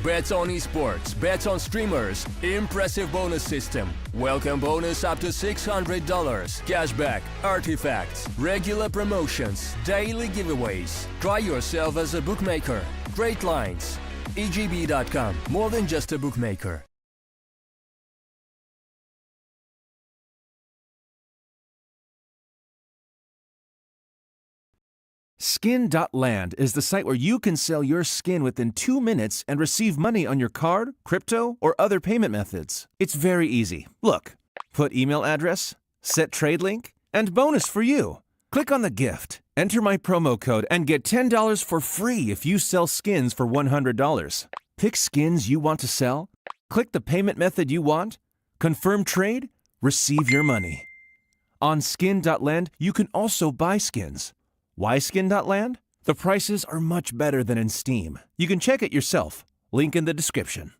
Bets on esports, bets on streamers, impressive bonus system. Welcome bonus up to $600. Cashback, artifacts, regular promotions, daily giveaways. Try yourself as a bookmaker. Great lines. EGB.com, more than just a bookmaker. Skin.land is the site where you can sell your skin within 2 minutes and receive money on your card, crypto, or other payment methods. It's very easy. Look, put email address, set trade link, and bonus for you. Click on the gift, enter my promo code, and get $10 for free if you sell skins for $100. Pick skins you want to sell, click the payment method you want, confirm trade, receive your money. On Skin.land, you can also buy skins. Why Skin.land? The prices are much better than in Steam. You can check it yourself. Link in the description.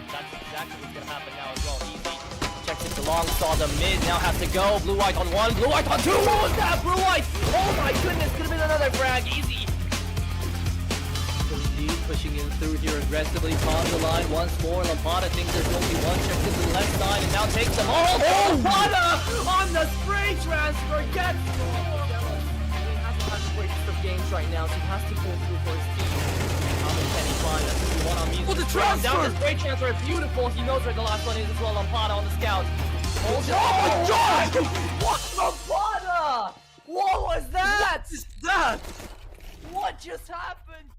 That's exactly what's gonna happen now as well. Easy checks it along, saw the mid, now has to go. Blue white on one, blue white on two. What was that? Blue white! Oh my goodness, could have been another frag. Easy. Indeed, pushing in through here aggressively, on the line once more. Lampada thinks there's only one, checks it to the left side and now takes them all. Oh, Lampada on the spray transfer gets scored. He hasn't had the greatest of games right now, so he has to pull through for his team. How many can he find? That's what we want on music. Oh, the transfer! Down the spray transfer, beautiful. He knows where the last one is as well. Lampada on the scout. Oh my God! What? Lampada! What was that? What is that? What just happened?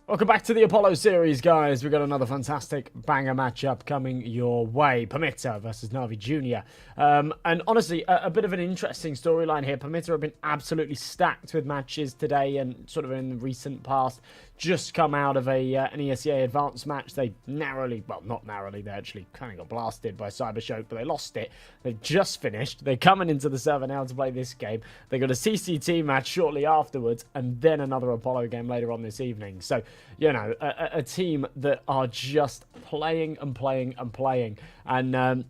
Welcome back to the Apollo series, guys. We've got another fantastic banger matchup coming your way. Permitta versus NaVi Jr. And honestly, a bit of an interesting storyline here. Permitta have been absolutely stacked with matches today and sort of in the recent past. Just come out of an ESEA advanced match. They narrowly, well, not narrowly, they actually kind of got blasted by Cybershock, but they lost it. They've just finished. They're coming into the server now to play this game. They got a CCT match shortly afterwards, and then another Apollo game later on this evening. So, you know, a team that are just playing and playing and playing. And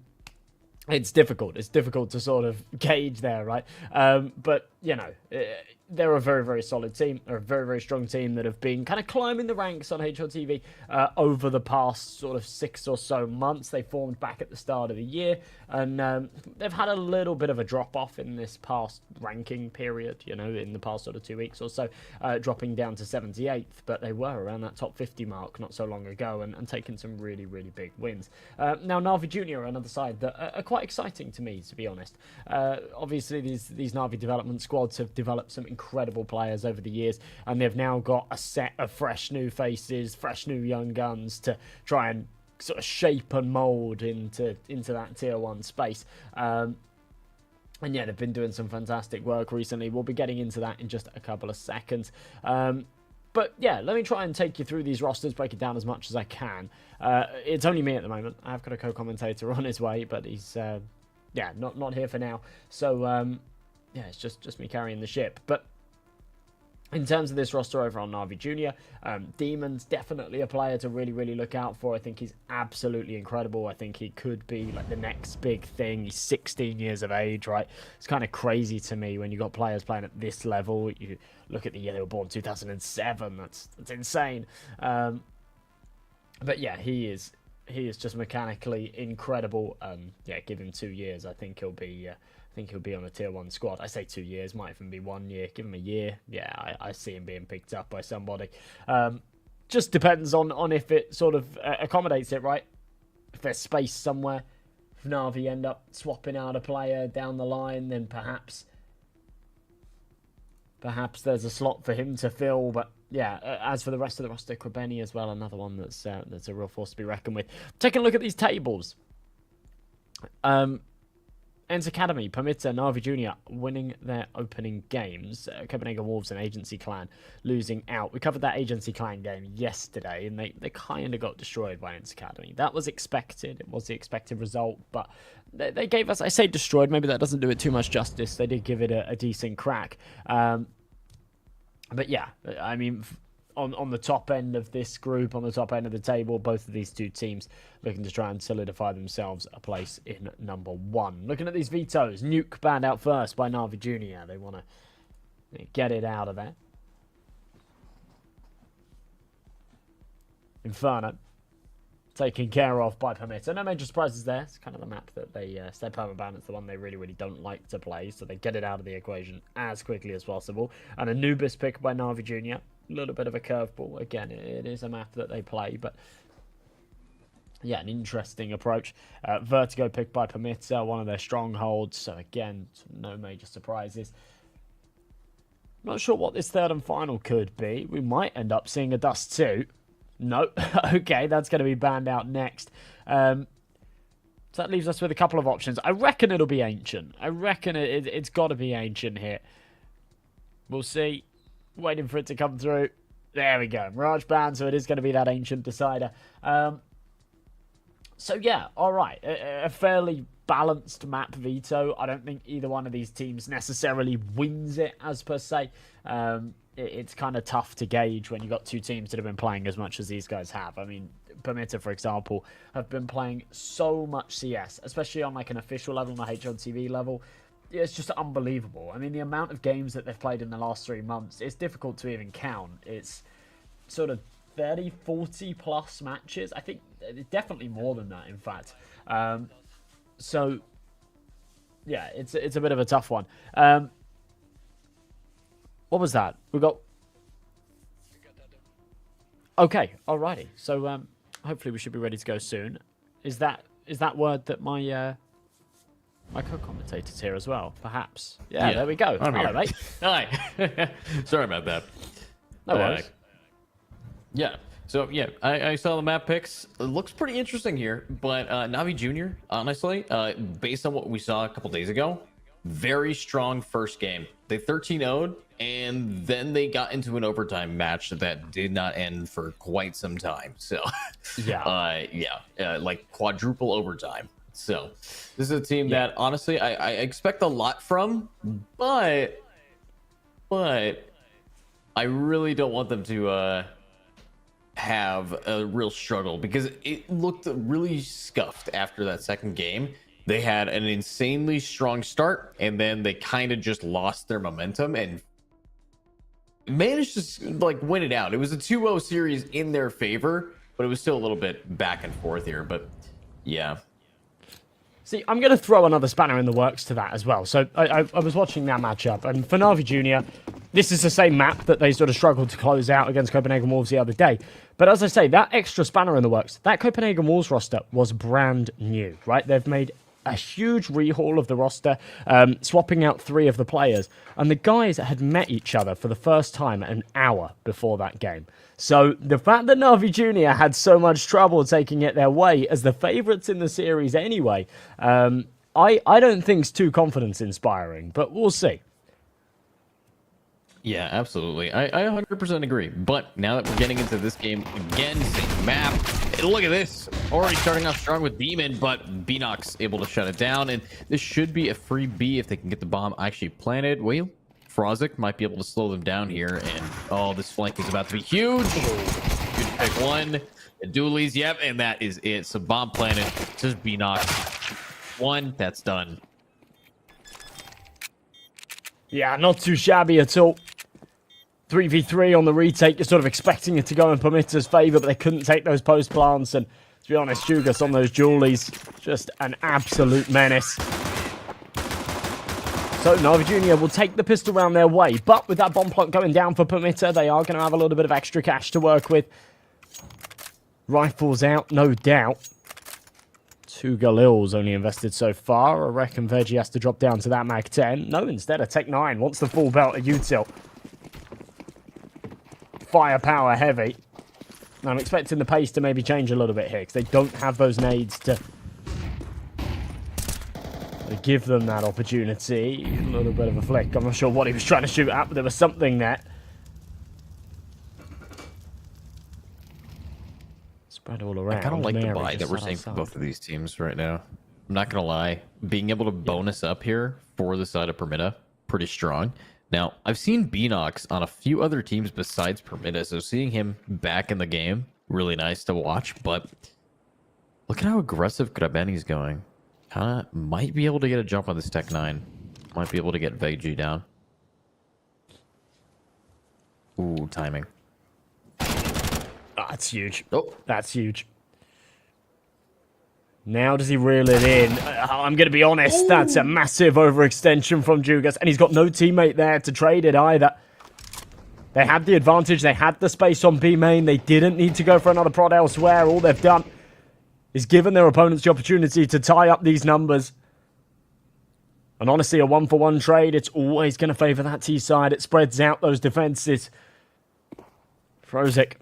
it's difficult. It's difficult to sort of gauge there, right? But, you know, they're a very, very solid team. They're a very, very strong team that have been kind of climbing the ranks on HLTV over the past sort of 6 or so months. They formed back at the start of the year, and they've had a little bit of a drop-off in this past ranking period, you know, in the past sort of 2 weeks or so, dropping down to 78th, but they were around that top 50 mark not so long ago and taking some really, really big wins. Now, NaVi Jr. are another side that are quite exciting to me, to be honest. Obviously, these NaVi development squads have developed some incredible players over the years, and they've now got a set of fresh new faces, fresh new young guns to try and sort of shape and mould into that tier 1 space. And yeah, they've been doing some fantastic work recently. We'll be getting into that in just a couple of seconds. But yeah, let me try and take you through these rosters, break it down as much as I can. It's only me at the moment. I've got a co-commentator on his way, but he's yeah, not here for now. So yeah, it's just me carrying the ship. But in terms of this roster over on NaVi Jr., Demon's definitely a player to really, really look out for. I think he's absolutely incredible. I think he could be like the next big thing. He's 16 years of age, right? It's kind of crazy to me when you got players playing at this level. You look at the year they were born, 2007. That's insane. But yeah, he is just mechanically incredible. Yeah, give him 2 years. I think he'll be on a tier 1 squad. I say 2 years, might even be 1 year. Give him a year. Yeah, I see him being picked up by somebody. Just depends on if it sort of accommodates it, right? If there's space somewhere, if NaVi end up swapping out a player down the line, then perhaps there's a slot for him to fill. But yeah, as for the rest of the roster, Krabeni as well, another one that's a real force to be reckoned with. Taking a look at these tables. Ents Academy, Permitta, NaVi Jr. winning their opening games. Copenhagen Wolves and Agency Clan losing out. We covered that Agency Clan game yesterday, and they kind of got destroyed by Ents Academy. That was expected. It was the expected result, but they gave us, I say destroyed, maybe that doesn't do it too much justice. They did give it a decent crack. But yeah, I mean, on the top end of this group, on the top end of the table. Both of these two teams looking to try and solidify themselves a place in number 1. Looking at these vetoes, Nuke banned out first by NaVi Jr. They want to get it out of there. Inferno taken care of by Permitta. No major surprises there. It's kind of the map that they stay permaban. It's the one they really don't like to play, so they get it out of the equation as quickly as possible. And Anubis pick by NaVi Jr. A little bit of a curveball. Again, it is a map that they play, but yeah, an interesting approach. Vertigo picked by Permitta, one of their strongholds. So again, no major surprises. Not sure what this third and final could be. We might end up seeing a Dust 2. No. Okay, that's going to be banned out next. So that leaves us with a couple of options. I reckon it'll be Ancient. I reckon it's got to be Ancient here. We'll see. Waiting for it to come through. There we go. Mirage ban, so it is going to be that Ancient decider. So yeah, all right. A fairly balanced map veto. I don't think either one of these teams necessarily wins it as per se. It's kind of tough to gauge when you've got two teams that have been playing as much as these guys have. I mean, Permitta, for example, have been playing so much CS, especially on like an official level, on a HLTV level. It's just unbelievable. I mean, the amount of games that they've played in the last 3 months, it's difficult to even count. It's sort of 30, 40 plus matches. I think definitely more than that, in fact. So, yeah, it's a bit of a tough one. What was that? We got... Okay, alrighty. So, hopefully we should be ready to go soon. Is that word that my co-commentator's here as well? Perhaps. Yeah, there we go. Hello, mate. Hi. Sorry about that. No worries. Yeah. So, yeah, I saw the map picks. It looks pretty interesting here, but NaVi Jr., honestly, based on what we saw a couple days ago, very strong first game. They 13-0'd, and then they got into an overtime match that did not end for quite some time. So, like quadruple overtime. So, this is a team that, honestly, I expect a lot from, but I really don't want them to have a real struggle, because it looked really scuffed after that second game. They had an insanely strong start, and then they kind of just lost their momentum and managed to like win it out. It was a 2-0 series in their favor, but it was still a little bit back and forth here. But yeah. See, I'm going to throw another spanner in the works to that as well. So I was watching that matchup, and for NaVi Jr., this is the same map that they sort of struggled to close out against Copenhagen Wolves the other day. But as I say, that extra spanner in the works, that Copenhagen Wolves roster was brand new, right? They've made a huge rehaul of the roster, swapping out 3 of the players. And the guys had met each other for the first time an hour before that game. So the fact that NaVi Jr. had so much trouble taking it their way as the favourites in the series anyway, I don't think it's too confidence-inspiring, but we'll see. Yeah, absolutely. I 100% agree. But now that we're getting into this game again, same map. And look at this. Already starting off strong with Demon, but Beanox able to shut it down. And this should be a free B if they can get the bomb actually planted. Well, Frozik might be able to slow them down here. And, oh, this flank is about to be huge. Good pick one. The dualies, yep, and that is it. So bomb planted. Just Beanox. 1, that's done. Yeah, not too shabby at all. 3v3 on the retake. You're sort of expecting it to go in Permitta's favour, but they couldn't take those post plants. And to be honest, Jugas on those Julies, just an absolute menace. So NaVi Jr. will take the pistol round their way, but with that bomb plant going down for Permitta, they are going to have a little bit of extra cash to work with. Rifles out, no doubt. 2 Galils only invested so far. I reckon Veggie has to drop down to that Mag 10. No, instead a Tech 9 wants the full belt of util. Firepower heavy. I'm expecting the pace to maybe change a little bit here, because they don't have those nades to give them that opportunity. A little bit of a flick. I'm not sure what he was trying to shoot at, but there was something there. Spread all around. I kind of like Mary the buy that we're seeing from both of these teams right now. I'm not going to lie. Being able to bonus up here for the side of Permitta, pretty strong. Now, I've seen Beanox on a few other teams besides Permitta, so seeing him back in the game, really nice to watch, but look at how aggressive Grabeni's going. Kinda might be able to get a jump on this Tech 9. Might be able to get VG down. Ooh, timing. That's huge. Oh. That's huge. Now does he reel it in? I'm going to be honest, that's a massive overextension from Jugas, and he's got no teammate there to trade it either. They had the advantage, they had the space on B main, they didn't need to go for another prod elsewhere. All they've done is given their opponents the opportunity to tie up these numbers. And honestly, a 1-for-1 trade, it's always going to favour that T side. It spreads out those defences. Frozik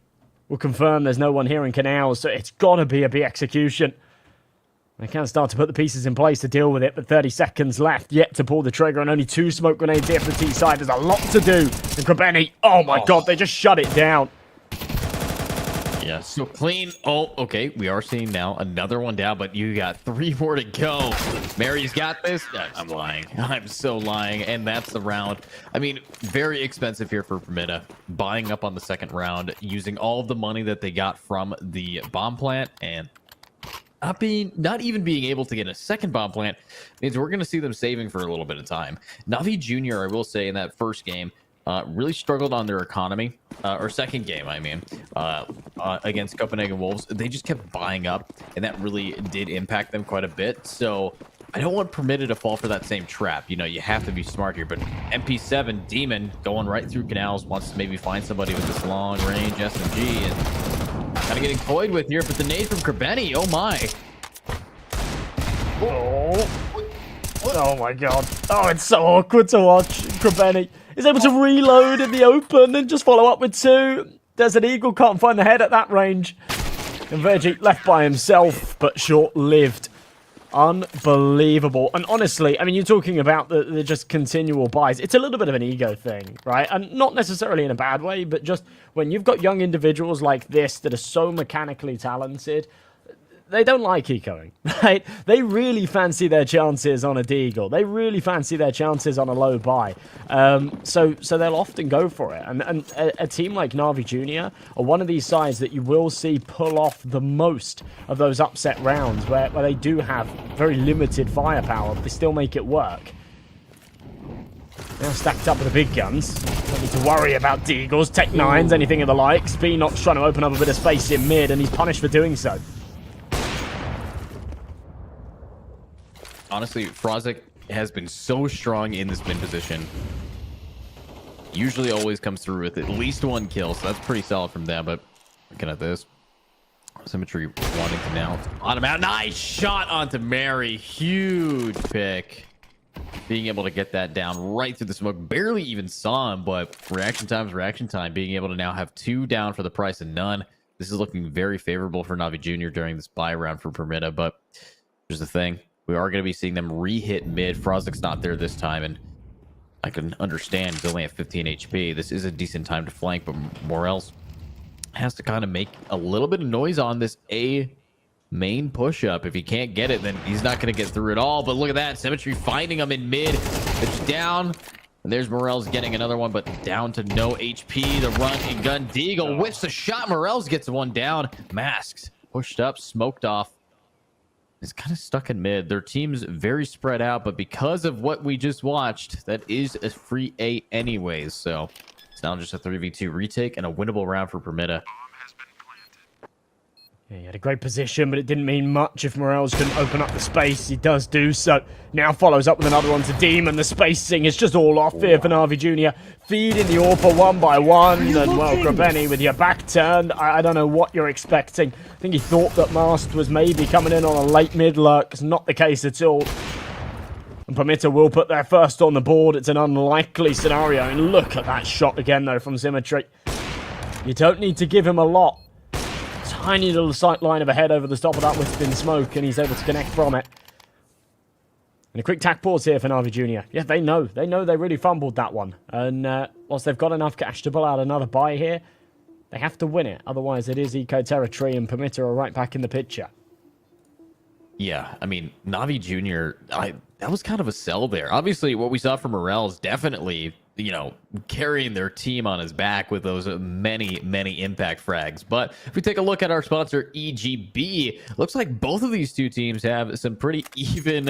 will confirm there's no one here in Canals, so it's got to be a B execution. They can start to put the pieces in place to deal with it, but 30 seconds left yet to pull the trigger, and only 2 smoke grenades here for the T side. There's a lot to do. And Grabeni, oh my god, they just shut it down. Yeah, so clean. Oh, okay. We are seeing now another one down, but you got 3 more to go. Mary's got this. I'm lying. I'm so lying. And that's the round. I mean, very expensive here for Permitta. Buying up on the second round, using all of the money that they got from the bomb plant, and not even being able to get a second bomb plant means we're going to see them saving for a little bit of time. NaVi Jr., I will say, in that first game, really struggled on their economy, or second game, I mean, against Copenhagen Wolves. They just kept buying up, and that really did impact them quite a bit. So I don't want Permitta to fall for that same trap. You know, you have to be smart here. But MP7 Demon going right through Canals, wants to maybe find somebody with this long range SMG, and kind of getting toyed with here, but the nade from Grabeni, oh my. Oh my god. Oh, it's so awkward to watch. Grabeni is able to reload in the open and just follow up with 2. Desert Eagle can't find the head at that range. And Virgie left by himself, but short-lived. Unbelievable. And honestly, I mean, you're talking about the just continual buys. It's a little bit of an ego thing, right? And not necessarily in a bad way, but just when you've got young individuals like this that are so mechanically talented, they don't like ecoing, right? They really fancy their chances on a deagle. They really fancy their chances on a low buy. So they'll often go for it. And a team like NaVi Jr. are one of these sides that you will see pull off the most of those upset rounds where they do have very limited firepower, but they still make it work. Now stacked up with the big guns. Don't need to worry about deagles, Tech 9s, anything of the likes. Beanox trying to open up a bit of space in mid, and he's punished for doing so. Honestly, Frozik has been so strong in this mid position. Usually always comes through with at least 1 kill, so that's pretty solid from them. But looking at this, Symmetry wanting to now on him out. Nice shot onto Mary. Huge pick. Being able to get that down right through the smoke. Barely even saw him, but reaction time is reaction time. Being able to now have 2 down for the price of none. This is looking very favorable for NaVi Jr. during this buy round for Permitta, but here's the thing. We are going to be seeing them re-hit mid. Frozik's not there this time, and I can understand he's only at 15 HP. This is a decent time to flank, but Morels has to kind of make a little bit of noise on this A main push-up. If he can't get it, then he's not going to get through it all. But look at that. Symmetry finding him in mid. It's down. And there's Morels getting another one, but down to no HP. The run and gun. Deagle whips the shot. Morels gets one down. Masks pushed up, smoked off. It's kind of stuck in mid. Their team's very spread out, but because of what we just watched, that is a free A anyways. So it's now just a 3v2 retake and a winnable round for Permitta. Yeah, he had a great position, but it didn't mean much if Morels couldn't open up the space. He does do so. Now follows up with another one to Demon. The spacing is just all off here for NaVi Jr. Feeding the AWP 1 by 1. And, well, Grabeni with your back turned. I don't know what you're expecting. I think he thought that Mast was maybe coming in on a late mid lurk. It's not the case at all. And Permitta will put their first on the board. It's an unlikely scenario. And look at that shot again, though, from Symmetry. You don't need to give him a lot. Tiny little sight line of a head over the top of that wisp in smoke, and he's able to connect from it. And a quick tack pause here for NaVi Jr. Yeah, they know they really fumbled that one. And whilst they've got enough cash to pull out another buy here, they have to win it. Otherwise, it is eco territory, and Permitta are right back in the picture. Yeah, I mean, NaVi Jr., that was kind of a sell there. Obviously, what we saw from Morels definitely you know, carrying their team on his back with those many impact frags. But if we take a look at our sponsor EGB, looks like both of these two teams have some pretty even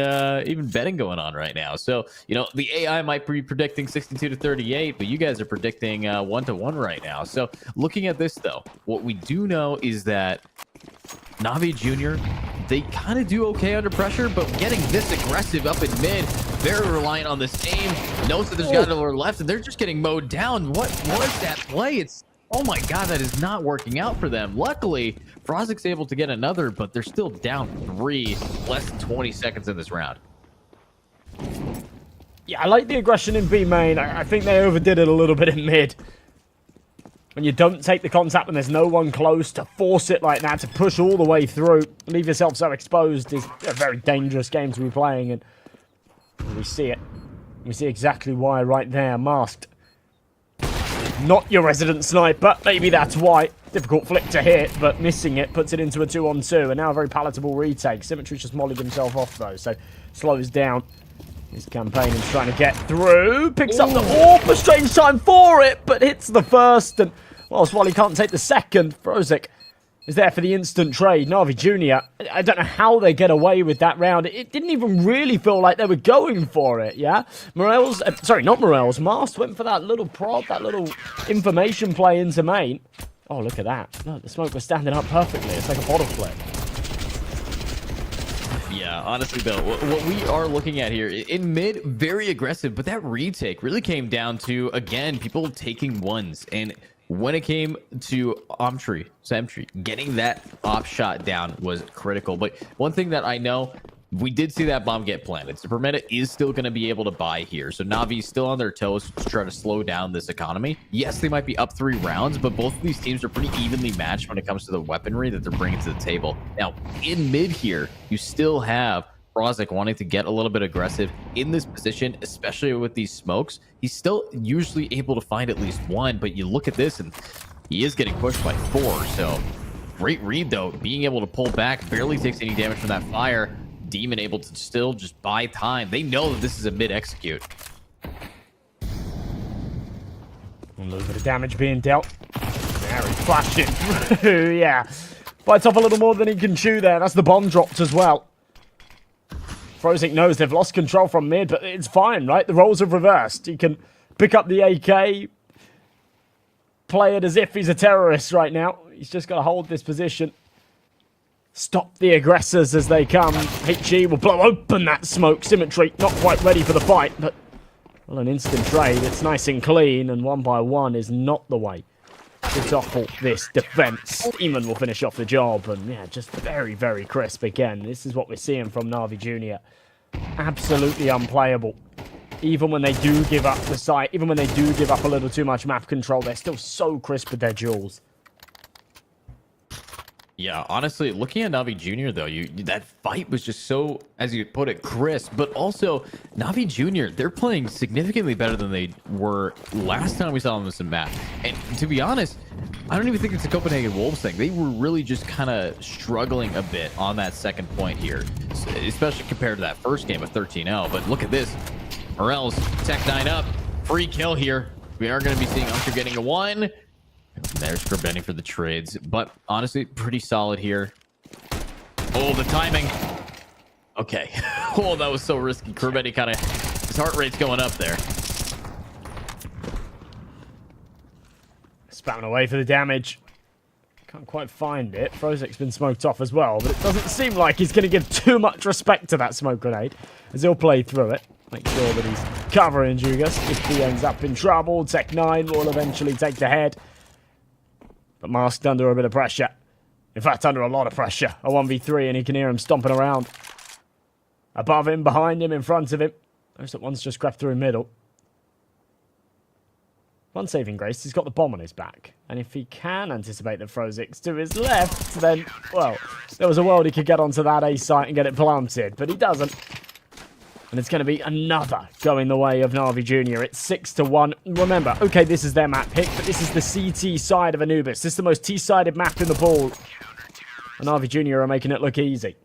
betting going on right now. So, you know, the AI might be predicting 62-38, but you guys are predicting 1-1 right now. So looking at this though, what we do know is that NaVi Jr., they kind of do okay under pressure, but getting this aggressive up in mid, very reliant on this aim, knows that there's guys on their left, and they're just getting mowed down. What was that play? It's, oh my god, that is not working out for them. Luckily, Frozik's able to get another, but they're still down 3, less than 20 seconds in this round. Yeah, I like the aggression in B main. I think they overdid it a little bit in mid. When you don't take the contact when there's no one close, to force it like that, to push all the way through, leave yourself so exposed is a very dangerous game to be playing, and we see it. We see exactly why right there. Masked. Not your resident sniper. Maybe that's why. Difficult flick to hit, but missing it puts it into a 2-on-2, and now a very palatable retake. Symmetry's just mollied himself off, though, so slows down his campaign and trying to get through. Picks up the AWP, a strange time for it, but hits the first, and while he can't take the second, Frozik is there for the instant trade. NaVi Jr., I don't know how they get away with that round. It didn't even really feel like they were going for it, yeah? Morels, sorry, not Morels, Mast went for that little prod, that little information play into main. Oh, look at that. Look, the smoke was standing up perfectly. It's like a bottle flip. Yeah, honestly, though, what we are looking at here, in mid, very aggressive, but that retake really came down to, again, people taking ones, and when it came to Sentry, getting that op shot down was critical. But one thing that I know, we did see that bomb get planted. So Permitta is still going to be able to buy here. So Navi is still on their toes to try to slow down this economy. Yes, they might be up 3 rounds, but both of these teams are pretty evenly matched when it comes to the weaponry that they're bringing to the table. Now, in mid here, you still have Frozik wanting to get a little bit aggressive in this position, especially with these smokes. He's still usually able to find at least one, but you look at this and he is getting pushed by 4. So great read though, being able to pull back, barely takes any damage from that fire. Demon able to still just buy time. They know that this is a mid execute. A little bit of damage being dealt. There, he's flashing through, yeah. Bites off a little more than he can chew there. That's the bomb dropped as well. Frozik knows they've lost control from mid, but it's fine, right? The roles have reversed. He can pick up the AK, play it as if he's a terrorist right now. He's just got to hold this position. Stop the aggressors as they come. HE will blow open that smoke. Symmetry not quite ready for the fight, but well, an instant trade. It's nice and clean, and 1 by 1 is not the way to topple this defense. Demon will finish off the job, and yeah, just very, very crisp again. This is what we're seeing from NaVi Jr. Absolutely unplayable. Even when they do give up the site, even when they do give up a little too much map control, they're still so crisp with their duels. Yeah, honestly, looking at NaVi Jr. though, that fight was just so, as you put it, crisp. But also, NaVi Jr., they're playing significantly better than they were last time we saw them in some map. And to be honest, I don't even think it's a Copenhagen Wolves thing. They were really just kind of struggling a bit on that second point here, especially compared to that first game of 13-0. But look at this. Morels, Tech 9 up, free kill here. We are going to be seeing Unker getting a 1. There's Kerbenny for the trades, but honestly, pretty solid here. Oh, the timing. Okay. Oh, that was so risky. Kerbenny kind of, his heart rate's going up there. Spamming away for the damage. Can't quite find it. Frozik's been smoked off as well, but it doesn't seem like he's going to give too much respect to that smoke grenade, as he'll play through it. Make sure that he's covering Jugas. If he ends up in trouble, Tech 9 will eventually take the head. But Masked under a bit of pressure. In fact, under a lot of pressure. A 1v3, and he can hear him stomping around. Above him, behind him, in front of him. Those that one's just crept through middle. One saving grace, he's got the bomb on his back. And if he can anticipate that Frozik's to his left, then, well, there was a world he could get onto that A site and get it planted. But he doesn't. And it's going to be another going the way of NaVi Jr. It's 6-1. Remember, okay, this is their map pick, but this is the CT side of Anubis. This is the most T-sided map in the pool. And NaVi Jr. are making it look easy.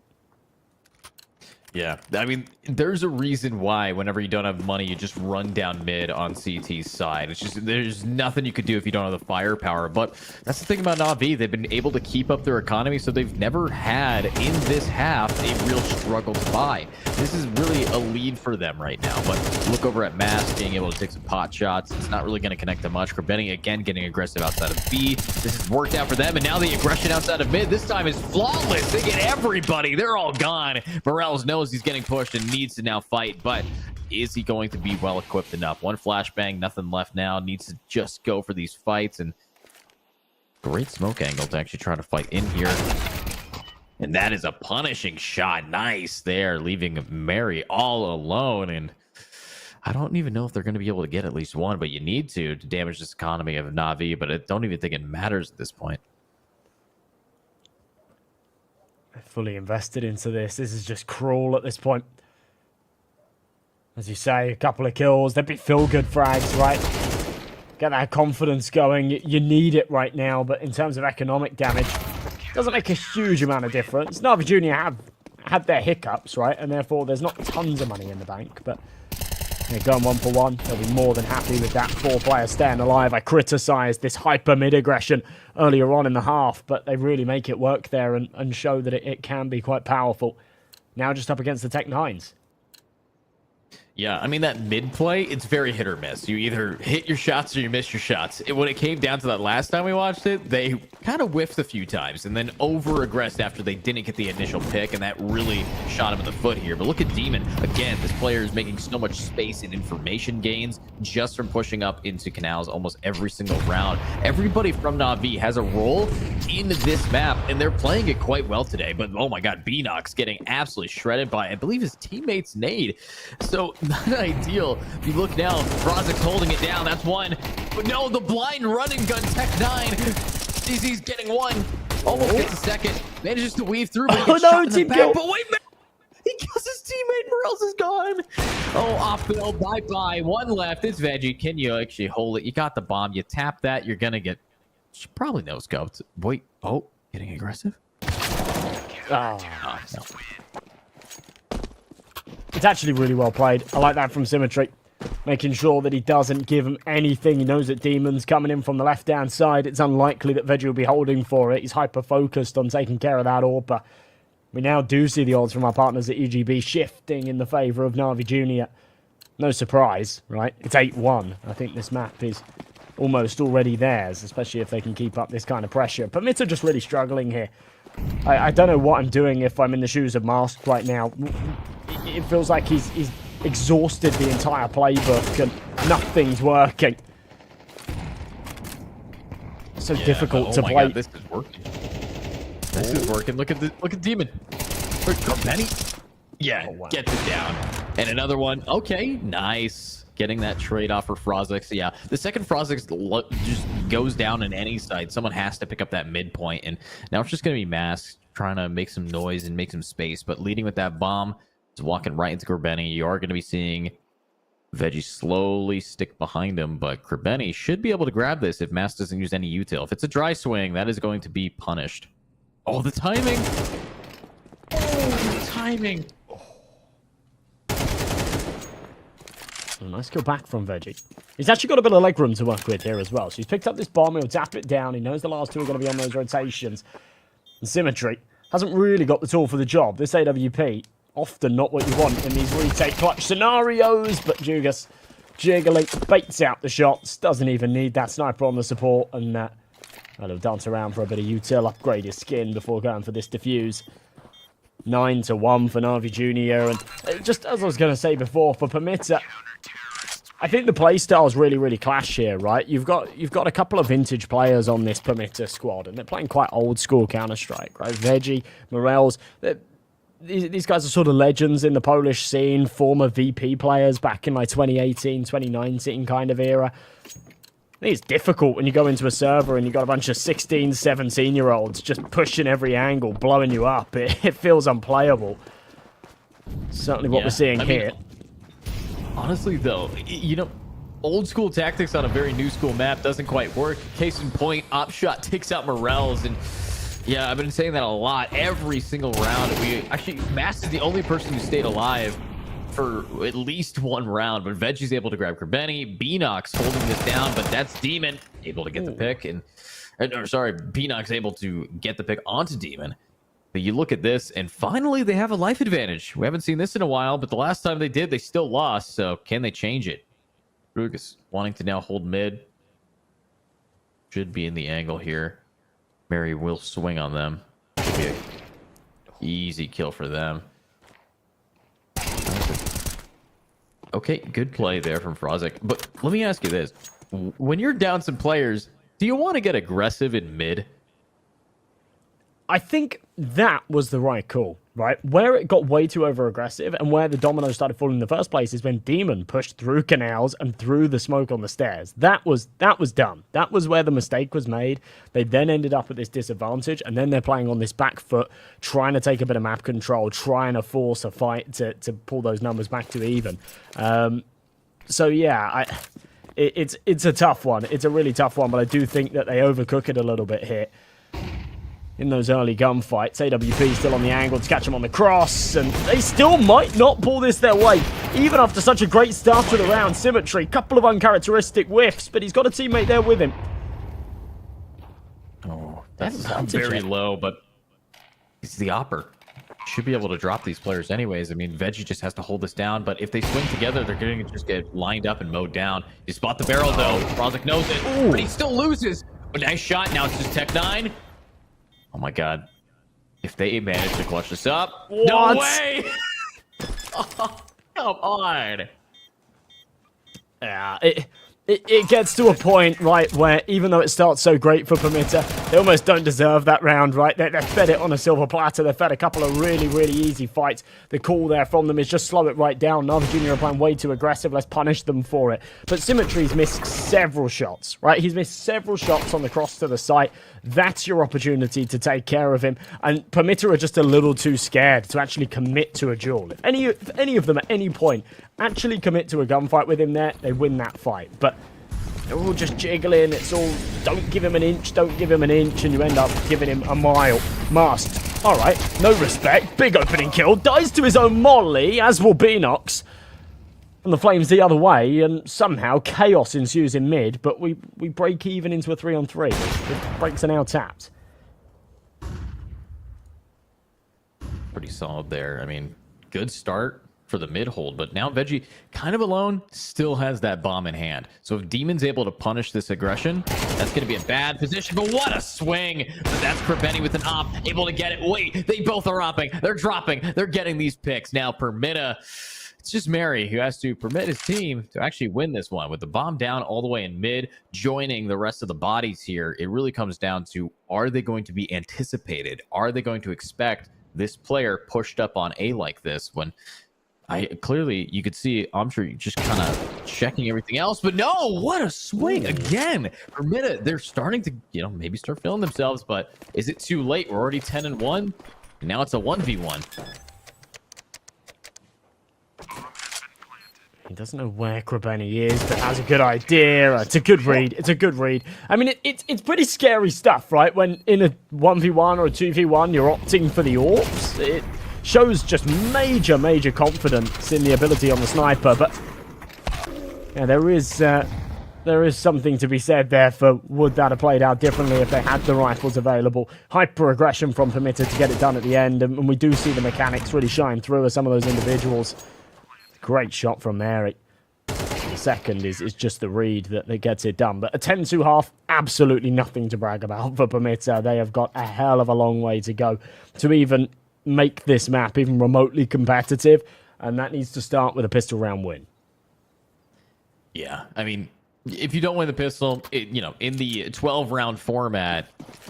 Yeah, I mean, there's a reason why whenever you don't have money, you just run down mid on CT's side. It's just, there's nothing you could do if you don't have the firepower. But that's the thing about NaVi. They've been able to keep up their economy, so they've never had, in this half, a real struggle to buy. This is really a lead for them right now. But look over at Mask, being able to take some pot shots. It's not really going to connect to much. Benny, again, getting aggressive outside of B. This has worked out for them, and now the aggression outside of mid this time is flawless. They get everybody. They're all gone. Morales knows he's getting pushed and needs to now fight, but is he going to be well equipped enough? One flashbang, nothing left now. Needs to just go for these fights, and great smoke angle to actually try to fight in here. And that is a punishing shot. Nice there, leaving Mary all alone. And I don't even know if they're going to be able to get at least one, but you need to damage this economy of NaVi, but I don't even think it matters at this point. Fully invested into this. This is just cruel at this point. As you say, a couple of kills. They'd be feel-good frags, right? Get that confidence going. You need it right now, but in terms of economic damage, doesn't make a huge amount of difference. NaVi Junior have had their hiccups, right? And therefore, there's not tons of money in the bank, but they're going 1-for-1. They'll be more than happy with that 4-player staying alive. I criticised this hyper mid-aggression earlier on in the half, but they really make it work there and show that it can be quite powerful. Now just up against the Tech 9s. Yeah, I mean, that mid play, it's very hit or miss. You either hit your shots or you miss your shots. When it came down to that last time we watched it, they kind of whiffed a few times and then over-aggressed after they didn't get the initial pick, and that really shot him in the foot here. But look at Demon. Again, this player is making so much space and information gains just from pushing up into canals almost every single round. Everybody from NaVi has a role in this map, and they're playing it quite well today. But, oh my god, BNox getting absolutely shredded by, I believe, his teammates Nade. So, not ideal. If you look now, Frozik's holding it down. That's one. But no, the blind running gun Tech 9. DZ's getting one. Almost gets a second. Manages to weave through, but he gets shot in the back. But wait, man. He kills his teammate. Morales is gone. Oh, off-bill. Bye-bye. One left. It's Veggie. Can you actually hold it? You got the bomb. You tap that. You're going to get... She probably knows scoped. Wait. Oh, getting aggressive? Oh, no. It's actually really well played. I like that from Symmetry. Making sure that he doesn't give him anything. He knows that Demon's coming in from the left-hand side. It's unlikely that Veggie will be holding for it. He's hyper-focused on taking care of that AWPer. We now do see the odds from our partners at EGB shifting in the favour of NaVi Junior. No surprise, right? It's 8-1. I think this map is almost already theirs, especially if they can keep up this kind of pressure. Permitta just really struggling here. I don't know what I'm doing if I'm in the shoes of Mask right now. It feels like he's exhausted the entire playbook and nothing's working. So difficult to play. God, this is working. This is working. Look at Demon. Benny. Yeah, wow. Gets it down. And another one. Okay, nice. Getting that trade off for Frozix. Yeah, the second Frozix just goes down in any side. Someone has to pick up that midpoint, and now it's just going to be Mask trying to make some noise and make some space. But leading with that bomb, is walking right into Corbeni. You are going to be seeing Veggie slowly stick behind him, but Corbeni should be able to grab this if Mask doesn't use any util. If it's a dry swing, that is going to be punished. Oh, the timing! Oh, the timing! Nice go back from Veggie. He's actually got a bit of leg room to work with here as well. So he's picked up this bomb, he'll tap it down. He knows the last two are going to be on those rotations. And Symmetry hasn't really got the tool for the job. This AWP, often not what you want in these retake clutch scenarios, but Jugas jiggling, baits out the shots, doesn't even need that sniper on the support, and he'll dance around for a bit of util, upgrade his skin before going for this defuse. 9-1 for NaVi Junior, and just as I was going to say before, for Permitta, I think the playstyles really clash here, right? You've got a couple of vintage players on this Permitta squad, and they're playing quite old school Counter-Strike, right? Veggie, Morels, these guys are sort of legends in the Polish scene, former VP players back in like 2018, 2019 kind of era. I think it's difficult when you go into a server and you've got a bunch of 16, 17-year-olds just pushing every angle, blowing you up. It feels unplayable. Certainly what we're seeing here. Honestly, though, you know, old school tactics on a very new school map doesn't quite work. Case in point, Opshot takes out Morels, and Yeah, I've been saying that a lot. Every single round. Mass is the only person who stayed alive for at least one round, but Veggie's able to grab Kerbeni. Beanox holding this down, but that's Demon able to get the pick. Beanox able to get the pick onto Demon. But you look at this, and finally they have a life advantage. We haven't seen this in a while, but the last time they did, they still lost. So can they change it? Rugus wanting to now hold mid. Should be in the angle here. Mary will swing on them. Should be an easy kill for them. Okay, good play there from Frozik. But let me ask you this. When you're down some players, do you want to get aggressive in mid? I think that was the right call, right? Where it got way too over-aggressive and where the dominoes started falling in the first place is when Demon pushed through canals and through the smoke on the stairs. That was dumb. That was where the mistake was made. They then ended up at this disadvantage, and then they're playing on this back foot, trying to take a bit of map control, trying to force a fight to pull those numbers back to even. So yeah, it's a tough one. It's a really tough one, but I do think that they overcook it a little bit here. In those early gunfights, AWP still on the angle to catch him on the cross, and they still might not pull this their way, even after such a great start to the round. Symmetry, couple of uncharacteristic whiffs, but he's got a teammate there with him. Oh, that's very low, but it's the Opper. Should be able to drop these players anyways. I mean, Veggie just has to hold this down, but if they swing together, they're going to just get lined up and mowed down. You spot the barrel, though. Frozik knows it, but he still loses. A nice shot. Now it's just Tech 9. Oh my god. If they manage to clutch this up. What? No way! Oh, come on. Yeah, it gets to a point, right, where even though it starts so great for Permitta, they almost don't deserve that round, right? They're fed it on a silver platter. They're fed a couple of really, really easy fights. The call there from them is just slow it right down. NaVi Jr. are playing way too aggressive. Let's punish them for it. But Symmetry's missed several shots, right? He's missed several shots on the cross to the site. That's your opportunity to take care of him. And Permitta are just a little too scared to actually commit to a duel. If any of them at any point actually commit to a gunfight with him there, they win that fight. But they're all just jiggling. It's all, don't give him an inch, don't give him an inch, and you end up giving him a mile. Masked. All right, no respect. Big opening kill. Dies to his own molly, as will Beanox. And the flames the other way, and somehow chaos ensues in mid, but we break even into a 3-on-3. The brakes are now tapped. Pretty solid there. I mean, good start for the mid hold, but now Veggie kind of alone, still has that bomb in hand. So if Demon's able to punish this aggression, that's going to be a bad position, but what a swing. But that's Kerbeni with an op, able to get it. Wait, they both are opping, they're dropping, they're getting these picks. Now Permitta, it's just Mary who has to permit his team to actually win this one with the bomb down all the way in mid, joining the rest of the bodies here. It really comes down to, are they going to be anticipated? Are they going to expect this player pushed up on A like this when clearly you could see Amsher just kind of checking everything else, but no, what a swing again. Permitta, they're starting to, maybe start feeling themselves, but is it too late? We're already 10-1, and now it's a 1v1. He doesn't know where Kerbeni is, but has a good idea. It's a good read. It's a good read. I mean, it's pretty scary stuff, right? When in a 1v1 or a 2v1, you're opting for the AWPs. It shows just major confidence in the ability on the sniper. But yeah, there is something to be said there for would that have played out differently if they had the rifles available. Hyper aggression from Permitta to get it done at the end, and we do see the mechanics really shine through as some of those individuals. Great shot from Mary. The second is just the read that gets it done. But a 10-2 half, absolutely nothing to brag about for Permitta. They have got a hell of a long way to go to even make this map even remotely competitive. And that needs to start with a pistol round win. Yeah, I mean, if you don't win the pistol, in the 12-round format,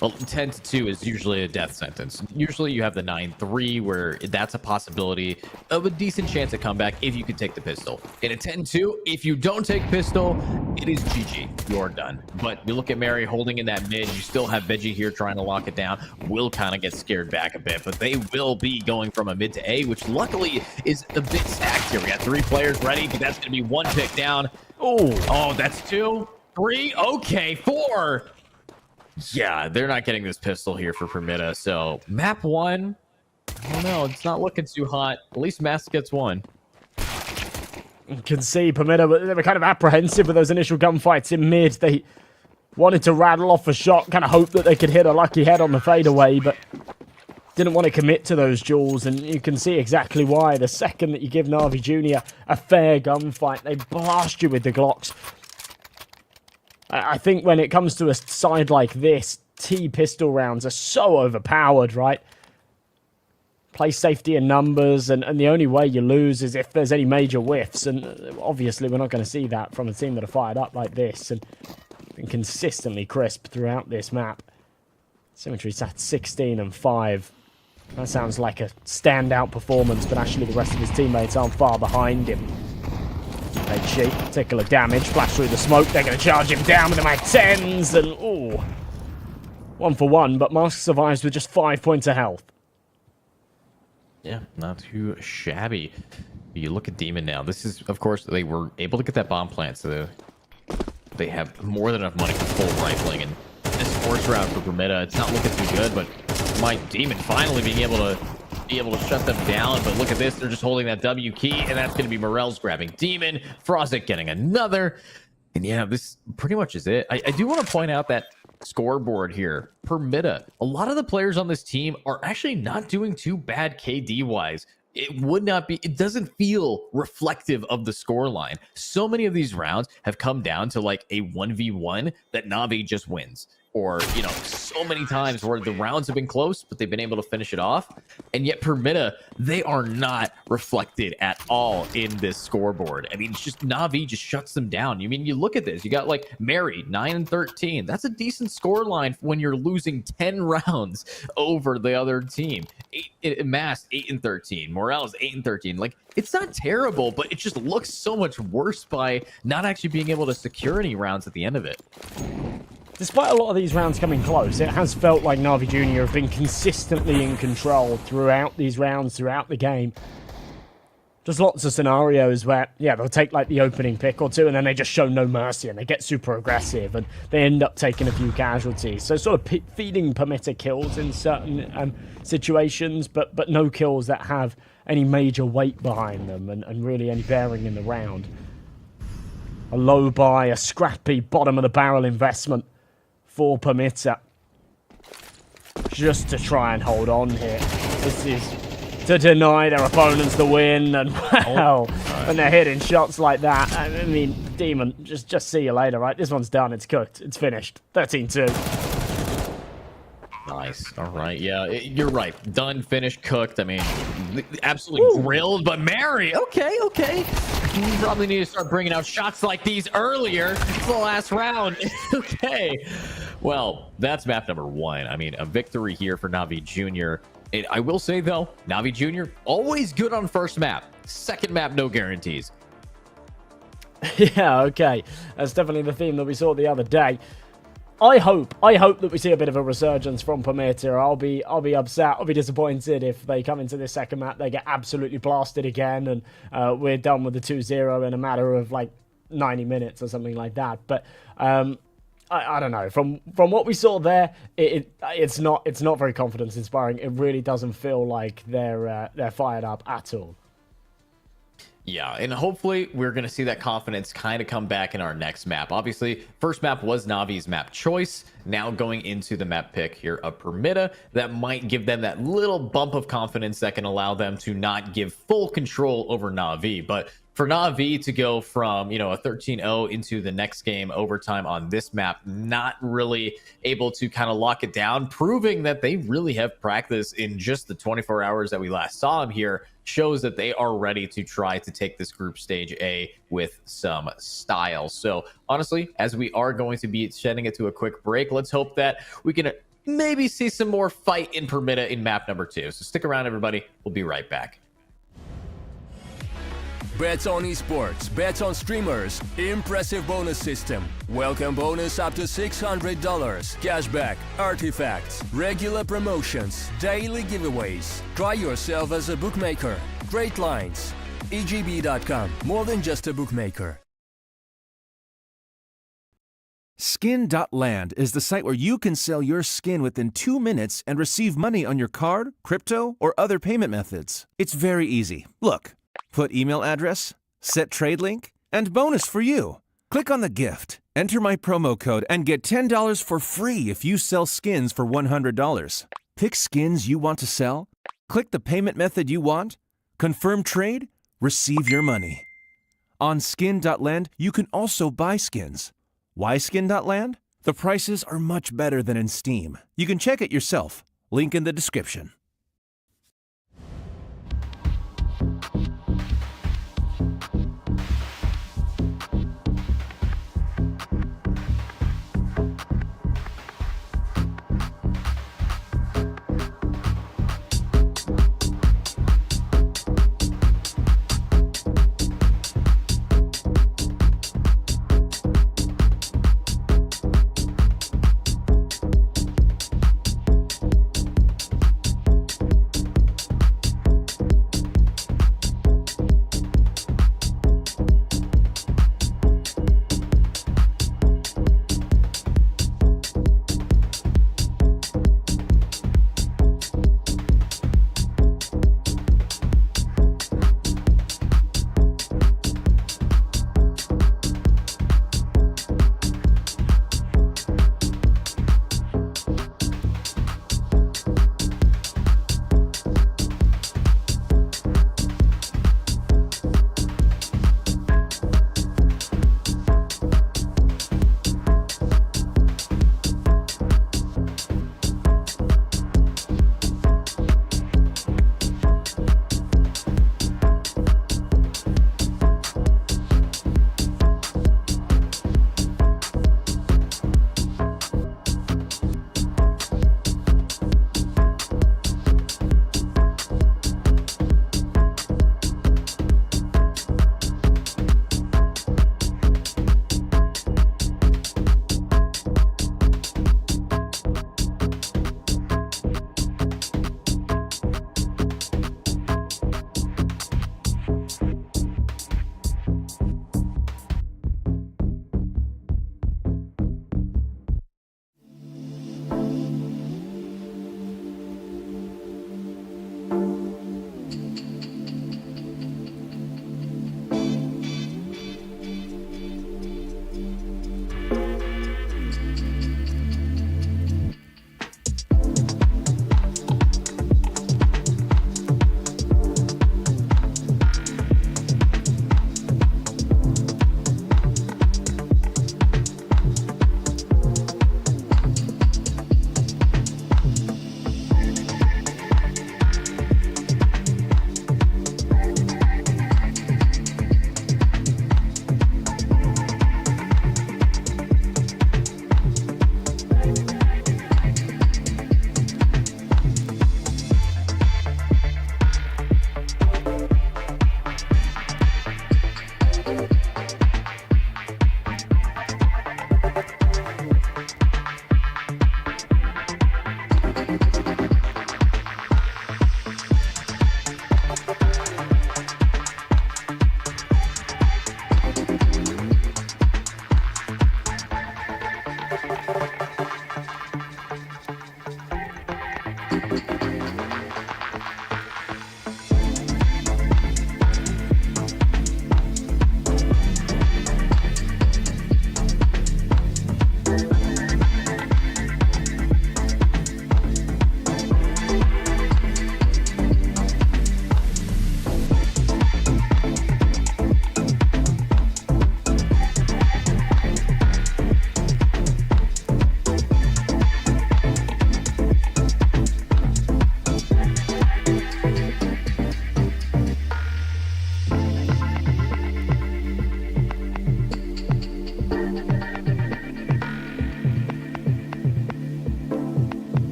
well, 10-2 is usually a death sentence. Usually you have the 9-3 where that's a possibility of a decent chance at comeback if you can take the pistol. In a 10-2, if you don't take pistol, it is GG. You're done. But you look at Mary holding in that mid. You still have Veggie here trying to lock it down. Will kind of get scared back a bit, but they will be going from a mid to A, which luckily is a bit stacked here. We got 3 players ready, but that's going to be 1 pick down. Oh, that's 2, 3. Okay, 4. Yeah, they're not getting this pistol here for Permitta. So map 1, I don't know. It's not looking too hot. At least Mask gets 1. You can see Permitta, but they were kind of apprehensive with those initial gunfights in mid. They wanted to rattle off a shot, kind of hope that they could hit a lucky head on the fadeaway, but didn't want to commit to those duels, and you can see exactly why. The second that you give NaVi Jr. a fair gunfight, they blast you with the Glocks. I think when it comes to a side like this, T-pistol rounds are so overpowered, right? Play safety in numbers, and the only way you lose is if there's any major whiffs, and obviously we're not going to see that from a team that are fired up like this, and been consistently crisp throughout this map. Symmetry's at 16 and 5. That sounds like a standout performance, but actually the rest of his teammates aren't far behind him. Head sheet, particular damage, flash through the smoke. They're going to charge him down with the Mag 10s, and ooh, 1 for 1, but Mask survives with just 5 points of health. Yeah, not too shabby. You look at Demon now. This is, of course, they were able to get that bomb plant, so they have more than enough money for full rifling. And this force route for Permitta, it's not looking too good, but my Demon finally being able to shut them down. But look at this, they're just holding that W key, and that's going to be Morel's grabbing Demon, Frozik getting another. And yeah, this pretty much is it. I do want to point out that scoreboard here, Permitta, a lot of the players on this team are actually not doing too bad KD wise. It doesn't feel reflective of the score line. So many of these rounds have come down to like a 1v1 that NaVi just wins. Or, you know, so many times where the rounds have been close, but they've been able to finish it off. And yet Permitta, they are not reflected at all in this scoreboard. I mean, it's just NaVi just shuts them down. You mean, you look at this, you got like Mary, 9 and 13. That's a decent score line when you're losing 10 rounds over the other team. Mass, 8 and 13. Morales, 8 and 13. Like, it's not terrible, but it just looks so much worse by not actually being able to secure any rounds at the end of it. Despite a lot of these rounds coming close, it has felt like NaVi Jr. have been consistently in control throughout these rounds, throughout the game. Just lots of scenarios where, yeah, they'll take like the opening pick or two and then they just show no mercy and they get super aggressive and they end up taking a few casualties. So sort of feeding Permitta kills in certain situations, but no kills that have any major weight behind them and really any bearing in the round. A low buy, a scrappy bottom of the barrel investment for Permitta, just to try and hold on here. This is to deny their opponents the win, and well, when they're hitting shots like that, I mean, Demon, just see you later, right? This one's done, it's cooked, it's finished. 13-2. Nice. All right. Yeah, you're right. Done, finished, cooked. I mean, absolutely grilled, but Mary, okay. You probably need to start bringing out shots like these earlier. It's the last round. Okay. Well, that's map number 1. I mean, a victory here for NaVi Jr. I will say, though, NaVi Jr. always good on first map. Second map, no guarantees. Yeah, okay. That's definitely the theme that we saw the other day. I hope that we see a bit of a resurgence from Permitta. I'll be upset. I'll be disappointed if they come into this second map, they get absolutely blasted again, and we're done with the 2-0 in a matter of like 90 minutes or something like that. But I don't know. From what we saw there, it's not very confidence inspiring. It really doesn't feel like they're fired up at all. Yeah, and hopefully we're going to see that confidence kind of come back in our next map. Obviously, first map was NaVi's map choice. Now going into the map pick here of Permitta, that might give them that little bump of confidence that can allow them to not give full control over NaVi. But for NaVi to go from, you know, a 13-0 into the next game overtime on this map, not really able to kind of lock it down, proving that they really have practice in just the 24 hours that we last saw them here, shows that they are ready to try to take this group stage A with some style. So honestly, as we are going to be shedding it to a quick break, let's hope that we can maybe see some more fight in Permitta in map number 2. So stick around, everybody. We'll be right back. Bets on esports, bets on streamers, impressive bonus system. Welcome bonus up to $600, cashback, artifacts, regular promotions, daily giveaways. Try yourself as a bookmaker. Great lines. EGB.com, more than just a bookmaker. Skin.land is the site where you can sell your skin within 2 minutes and receive money on your card, crypto, or other payment methods. It's very easy. Look, put email address, set trade link, and bonus for you. Click on the gift, enter my promo code, and get $10 for free if you sell skins for $100. Pick skins you want to sell, click the payment method you want, confirm trade, receive your money. On Skin.land, you can also buy skins. Why Skin.land? The prices are much better than in Steam. You can check it yourself. Link in the description.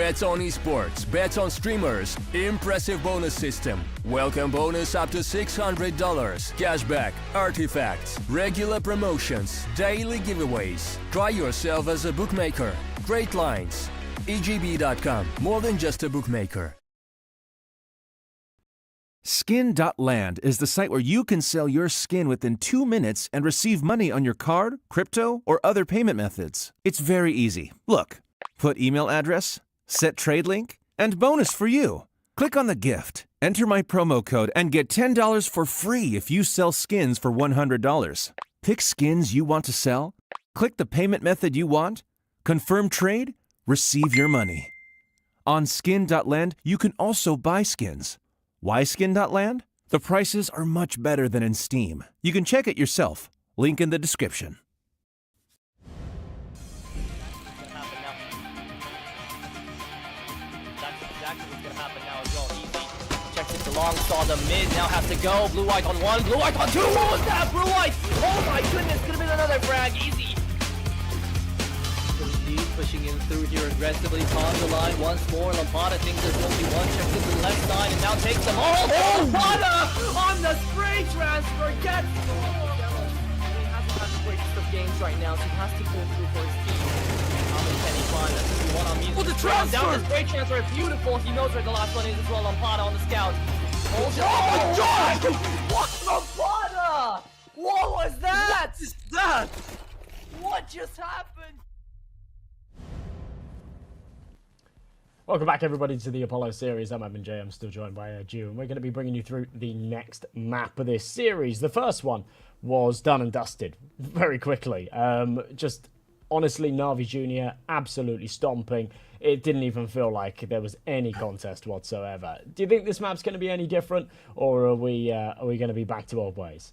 Bets on esports, bets on streamers, impressive bonus system. Welcome bonus up to $600. Cashback, artifacts, regular promotions, daily giveaways. Try yourself as a bookmaker. Great lines. EGB.com, more than just a bookmaker. Skin.land is the site where you can sell your skin within 2 minutes and receive money on your card, crypto, or other payment methods. It's very easy. Look, put email address, set trade link, and bonus for you. Click on the gift, enter my promo code, and get $10 for free if you sell skins for $100. Pick skins you want to sell, click the payment method you want, confirm trade, receive your money. On Skin.land, you can also buy skins. Why Skin.land? The prices are much better than in Steam. You can check it yourself. Link in the description. That's exactly what's gonna happen now as well. Easy. Checks it along, saw the mid, now has to go. Blue White on one, Blue White on two. What was that? Blue White! Oh my goodness, could have been another frag. Easy. Pushing in through here aggressively, on the line once more. Lampada thinks there's only one, checks to the left side and now takes them all. Oh, Lampada on the spray transfer gets scored. He hasn't had the greatest of games right now, so he has to pull through for his team. How many can he find? That's what we want on music. Oh, the transfer! Down the spray transfer, beautiful. He knows where the last one is as well. Lampada on the scout. Oh my God! What Lampada? What was that? What is that? What just happened? Welcome back, everybody, to the Apollo series. I'm Evan J. I'm still joined by Jew, and we're going to be bringing you through the next map of this series. The first one was done and dusted very quickly. Just honestly, NaVi Jr. absolutely stomping. It didn't even feel like there was any contest whatsoever. Do you think this map's going to be any different, or are we going to be back to old ways?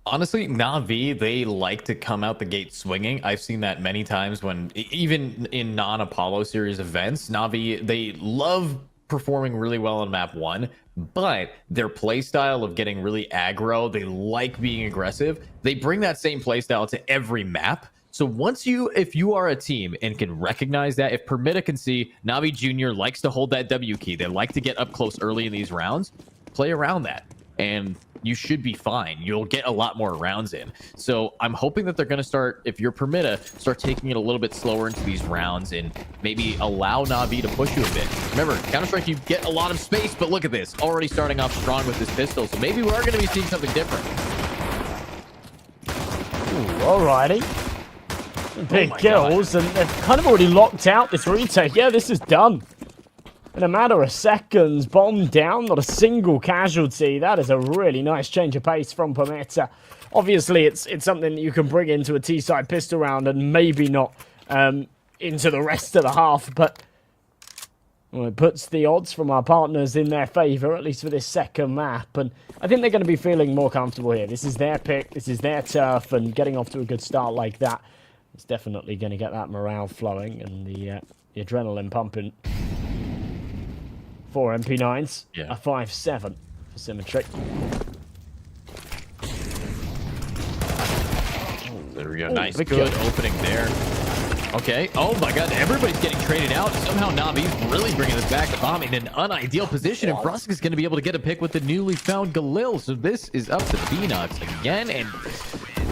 Honestly, NaVi, they like to come out the gate swinging. I've seen that many times when, even in non-Apollo series events, NaVi, they love performing really well on map 1, but their playstyle of getting really aggro, they like being aggressive. They bring that same playstyle to every map. So if you are a team and can recognize that, if Permitta can see NaVi Jr. likes to hold that W key, they like to get up close early in these rounds, play around that. And you should be fine. You'll get a lot more rounds in. So I'm hoping that they're going to start, if you're Permitta, start taking it a little bit slower into these rounds and maybe allow NaVi to push you a bit. Remember, Counter-Strike, you get a lot of space, but look at this. Already starting off strong with this pistol. So maybe we are going to be seeing something different. Ooh, alrighty. Big kills, and they've kind of already locked out this retake. Yeah, this is done. In a matter of seconds, bomb down, not a single casualty. That is a really nice change of pace from Permitta. Obviously, it's something that you can bring into a T-side pistol round and maybe not into the rest of the half, but well, it puts the odds from our partners in their favour, at least for this second map, and I think they're going to be feeling more comfortable here. This is their pick, this is their turf, and getting off to a good start like that is definitely going to get that morale flowing and the adrenaline pumping. 4 MP9s, yeah. A 5.7 for symmetry. There we go. Nice, good opening there. Okay. Oh my God, everybody's getting traded out. Somehow NaVi's really bringing this back. Bomb in an unideal position, and Brusk is going to be able to get a pick with the newly found Galil. So this is up to Beanox again, and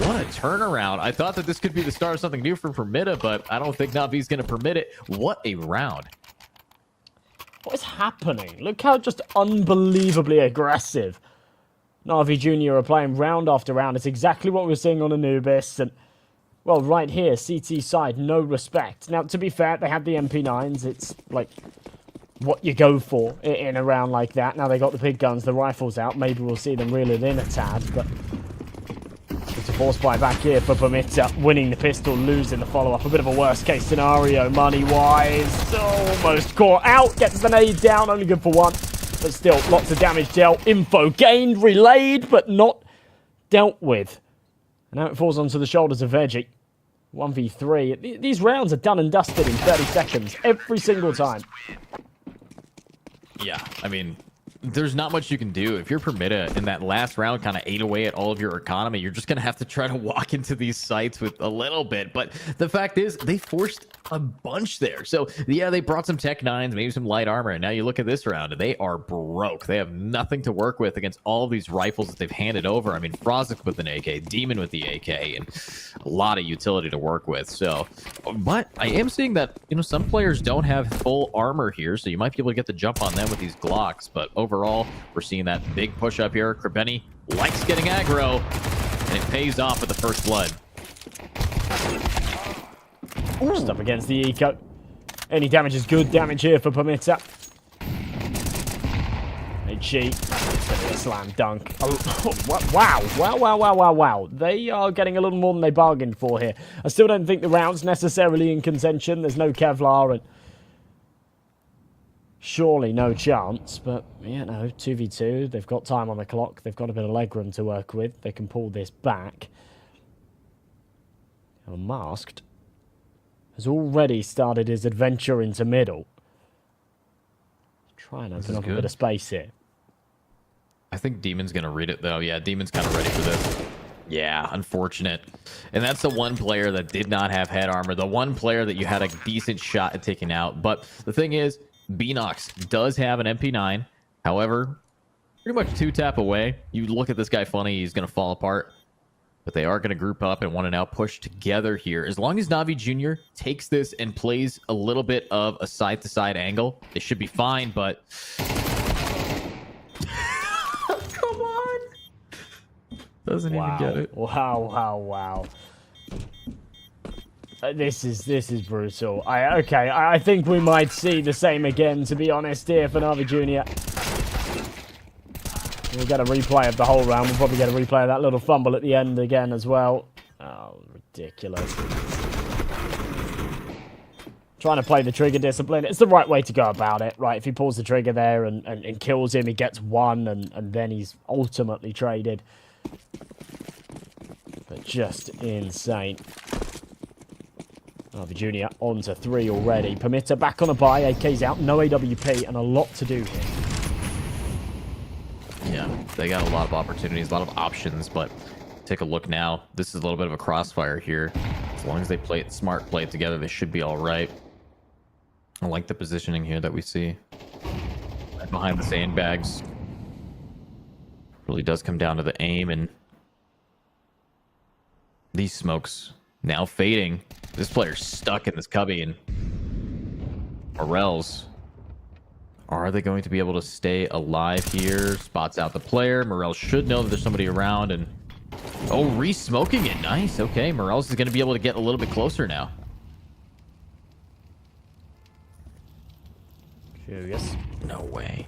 what a turnaround. I thought that this could be the start of something new for Permitta, but I don't think NaVi's going to permit it. What a round. What is happening? Look how just unbelievably aggressive NaVi Jr. are playing round after round. It's exactly what we're seeing on Anubis. And, well, right here, CT side, no respect. Now, to be fair, they had the MP9s. It's, like, what you go for in a round like that. Now they got the big guns, the rifles out. Maybe we'll see them reel it in a tad, but it's a force buy back here for Permitta, winning the pistol, losing the follow-up. A bit of a worst-case scenario, money-wise. Almost caught out, gets the nade down, only good for one. But still, lots of damage dealt. Info gained, relayed, but not dealt with. And now it falls onto the shoulders of Veggie. 1v3. These rounds are done and dusted in 30 seconds, every single time. Yeah, I mean, there's not much you can do. If you're Permitta in that last round kind of ate away at all of your economy, you're just going to have to try to walk into these sites with a little bit. But the fact is, they forced a bunch there. So, yeah, they brought some Tech 9s, maybe some light armor. And now you look at this round, and they are broke. They have nothing to work with against all of these rifles that they've handed over. I mean, Frozik with an AK, Demon with the AK, and a lot of utility to work with. So, but I am seeing that, you know, some players don't have full armor here, so you might be able to get the jump on them with these Glocks. But overall, we're seeing that big push up here. Krabeni likes getting aggro, and it pays off with the first blood. Just up against the eco. Any damage is good damage here for Permitta. They cheat. It's going to be a slam dunk. Oh, wow. They are getting a little more than they bargained for here. I still don't think the round's necessarily in contention. There's no Kevlar and surely no chance. But, you know, 2v2. They've got time on the clock. They've got a bit of leg room to work with. They can pull this back. Masked has already started his adventure into middle. Try and open up a bit of space here. I think Demon's going to read it, though. Yeah, Demon's kind of ready for this. Yeah, unfortunate. And that's the one player that did not have head armor. The one player that you had a decent shot at taking out. But the thing is, BNox does have an MP9. However, pretty much 2-tap away. You look at this guy funny, he's going to fall apart. But they are going to group up and want to now push together here. As long as NaVi Jr. takes this and plays a little bit of a side-to-side angle, they should be fine, but... Come on! Doesn't even get it. Wow. This is brutal. I think we might see the same again, to be honest, here for NaVi Jr. We'll get a replay of the whole round. We'll probably get a replay of that little fumble at the end again as well. Oh, ridiculous. Trying to play the trigger discipline. It's the right way to go about it, right? If he pulls the trigger there and kills him, he gets one, and then he's ultimately traded. But just insane. NaVi Jr. on to 3 already. Permitta back on a buy. AK's out. No AWP and a lot to do here. Yeah, they got a lot of opportunities, a lot of options, but take a look now. This is a little bit of a crossfire here. As long as they play it smart, play it together, they should be all right. I like the positioning here that we see. Right behind the sandbags. Really does come down to the aim, and these smokes now fading. This player's stuck in this cubby, and Morels. Are they going to be able to stay alive here? Spots out the player. Morel should know that there's somebody around, and oh, re-smoking it. Nice. Okay, Morels is going to be able to get a little bit closer now. Curious. No way.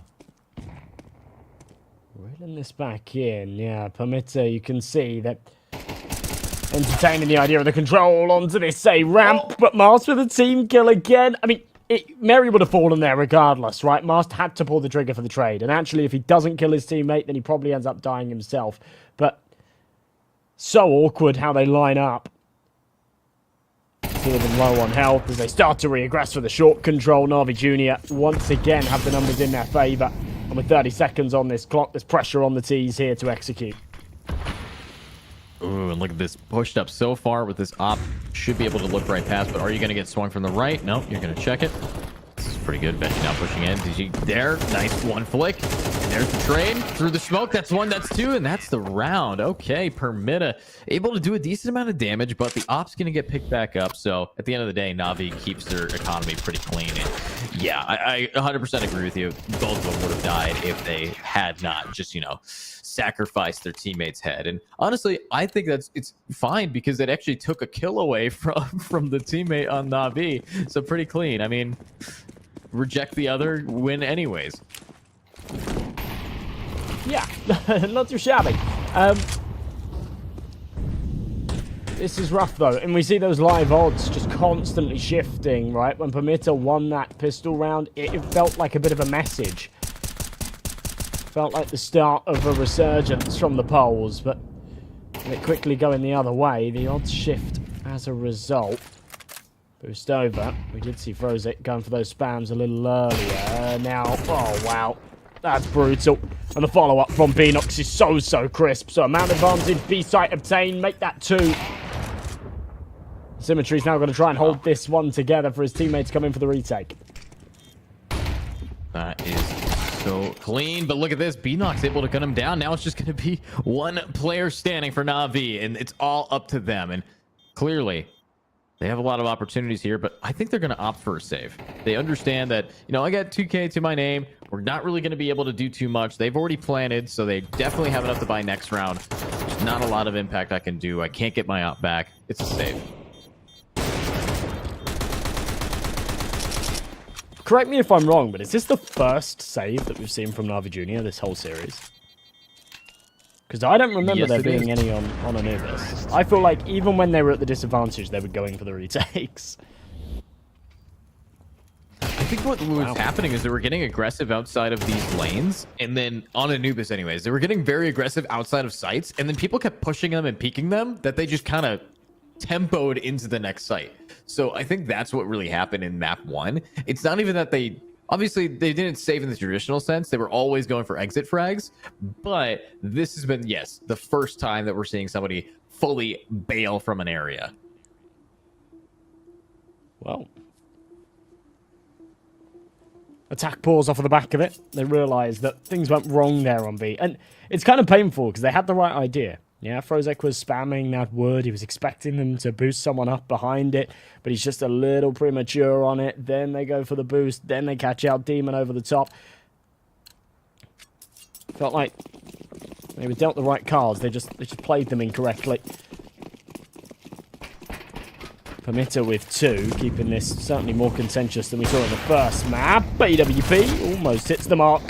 Reeling this back in. Yeah, Permitta, you can see that entertaining the idea of the control onto this, say, ramp, but Mast with a team kill again. I mean, Mary would have fallen there regardless, right? Mast had to pull the trigger for the trade. And actually, if he doesn't kill his teammate, then he probably ends up dying himself. But so awkward how they line up. See them low on health as they start to reaggress for the short control. NaVi Jr. once again have the numbers in their favour. And with 30 seconds on this clock, there's pressure on the T's here to execute. Ooh, and look at this. Pushed up so far with this op. Should be able to look right past, but are you going to get swung from the right? No, you're going to check it. This is pretty good. Benji now pushing in. DG there. Nice one flick. And there's the trade. Through the smoke. That's 1, that's 2, and that's the round. Okay, Permitta able to do a decent amount of damage, but the op's going to get picked back up. So at the end of the day, NaVi keeps their economy pretty clean. And yeah, I 100% agree with you. Both of them would have died if they had not just, you know, sacrificed their teammate's head. And honestly, I think it's fine because it actually took a kill away from the teammate on NaVi. So pretty clean. I mean, reject the other, win anyways. Yeah, not too shabby. This is rough though, and we see those live odds just constantly shifting, right? When Permitta won that pistol round, it felt like a bit of a message. Felt like the start of a resurgence from the polls, but it quickly going the other way. The odds shift as a result. Boost over. We did see Frozik going for those spams a little earlier. Now, oh wow. That's brutal. And the follow-up from BO3 is so crisp. So amount advantage, B site obtained, make that 2. Symmetry's now going to try and hold this one together for his teammates to come in for the retake. That is so clean, but look at this. BO3 able to gun him down. Now it's just going to be one player standing for NaVi, and it's all up to them. And clearly, they have a lot of opportunities here, but I think they're going to opt for a save. They understand that, you know, I got 2K to my name. We're not really going to be able to do too much. They've already planted, so they definitely have enough to buy next round. There's not a lot of impact I can do. I can't get my op back. It's a save. Correct me if I'm wrong, but is this the first save that we've seen from NaVi Jr. this whole series? Because I don't remember there being any on Anubis. I feel like even when they were at the disadvantage, they were going for the retakes. I think what was happening is they were getting aggressive outside of these lanes, and then on Anubis anyways, they were getting very aggressive outside of sites, and then people kept pushing them and peeking them that they just kind of tempoed into the next site. So I think that's what really happened in map 1. It's not even that they obviously they didn't save in the traditional sense. They were always going for exit frags, but this has been, yes, the first time that we're seeing somebody fully bail from an area. Well, attack pause off of the back of it. They realized that things went wrong there on B, and it's kind of painful because they had the right idea. Yeah, Frozek was spamming that wood. He was expecting them to boost someone up behind it, but he's just a little premature on it. Then they go for the boost. Then they catch out Demon over the top. Felt like they were dealt the right cards. They just played them incorrectly. Permitta with 2, keeping this certainly more contentious than we saw in the first map. BWP almost hits the mark,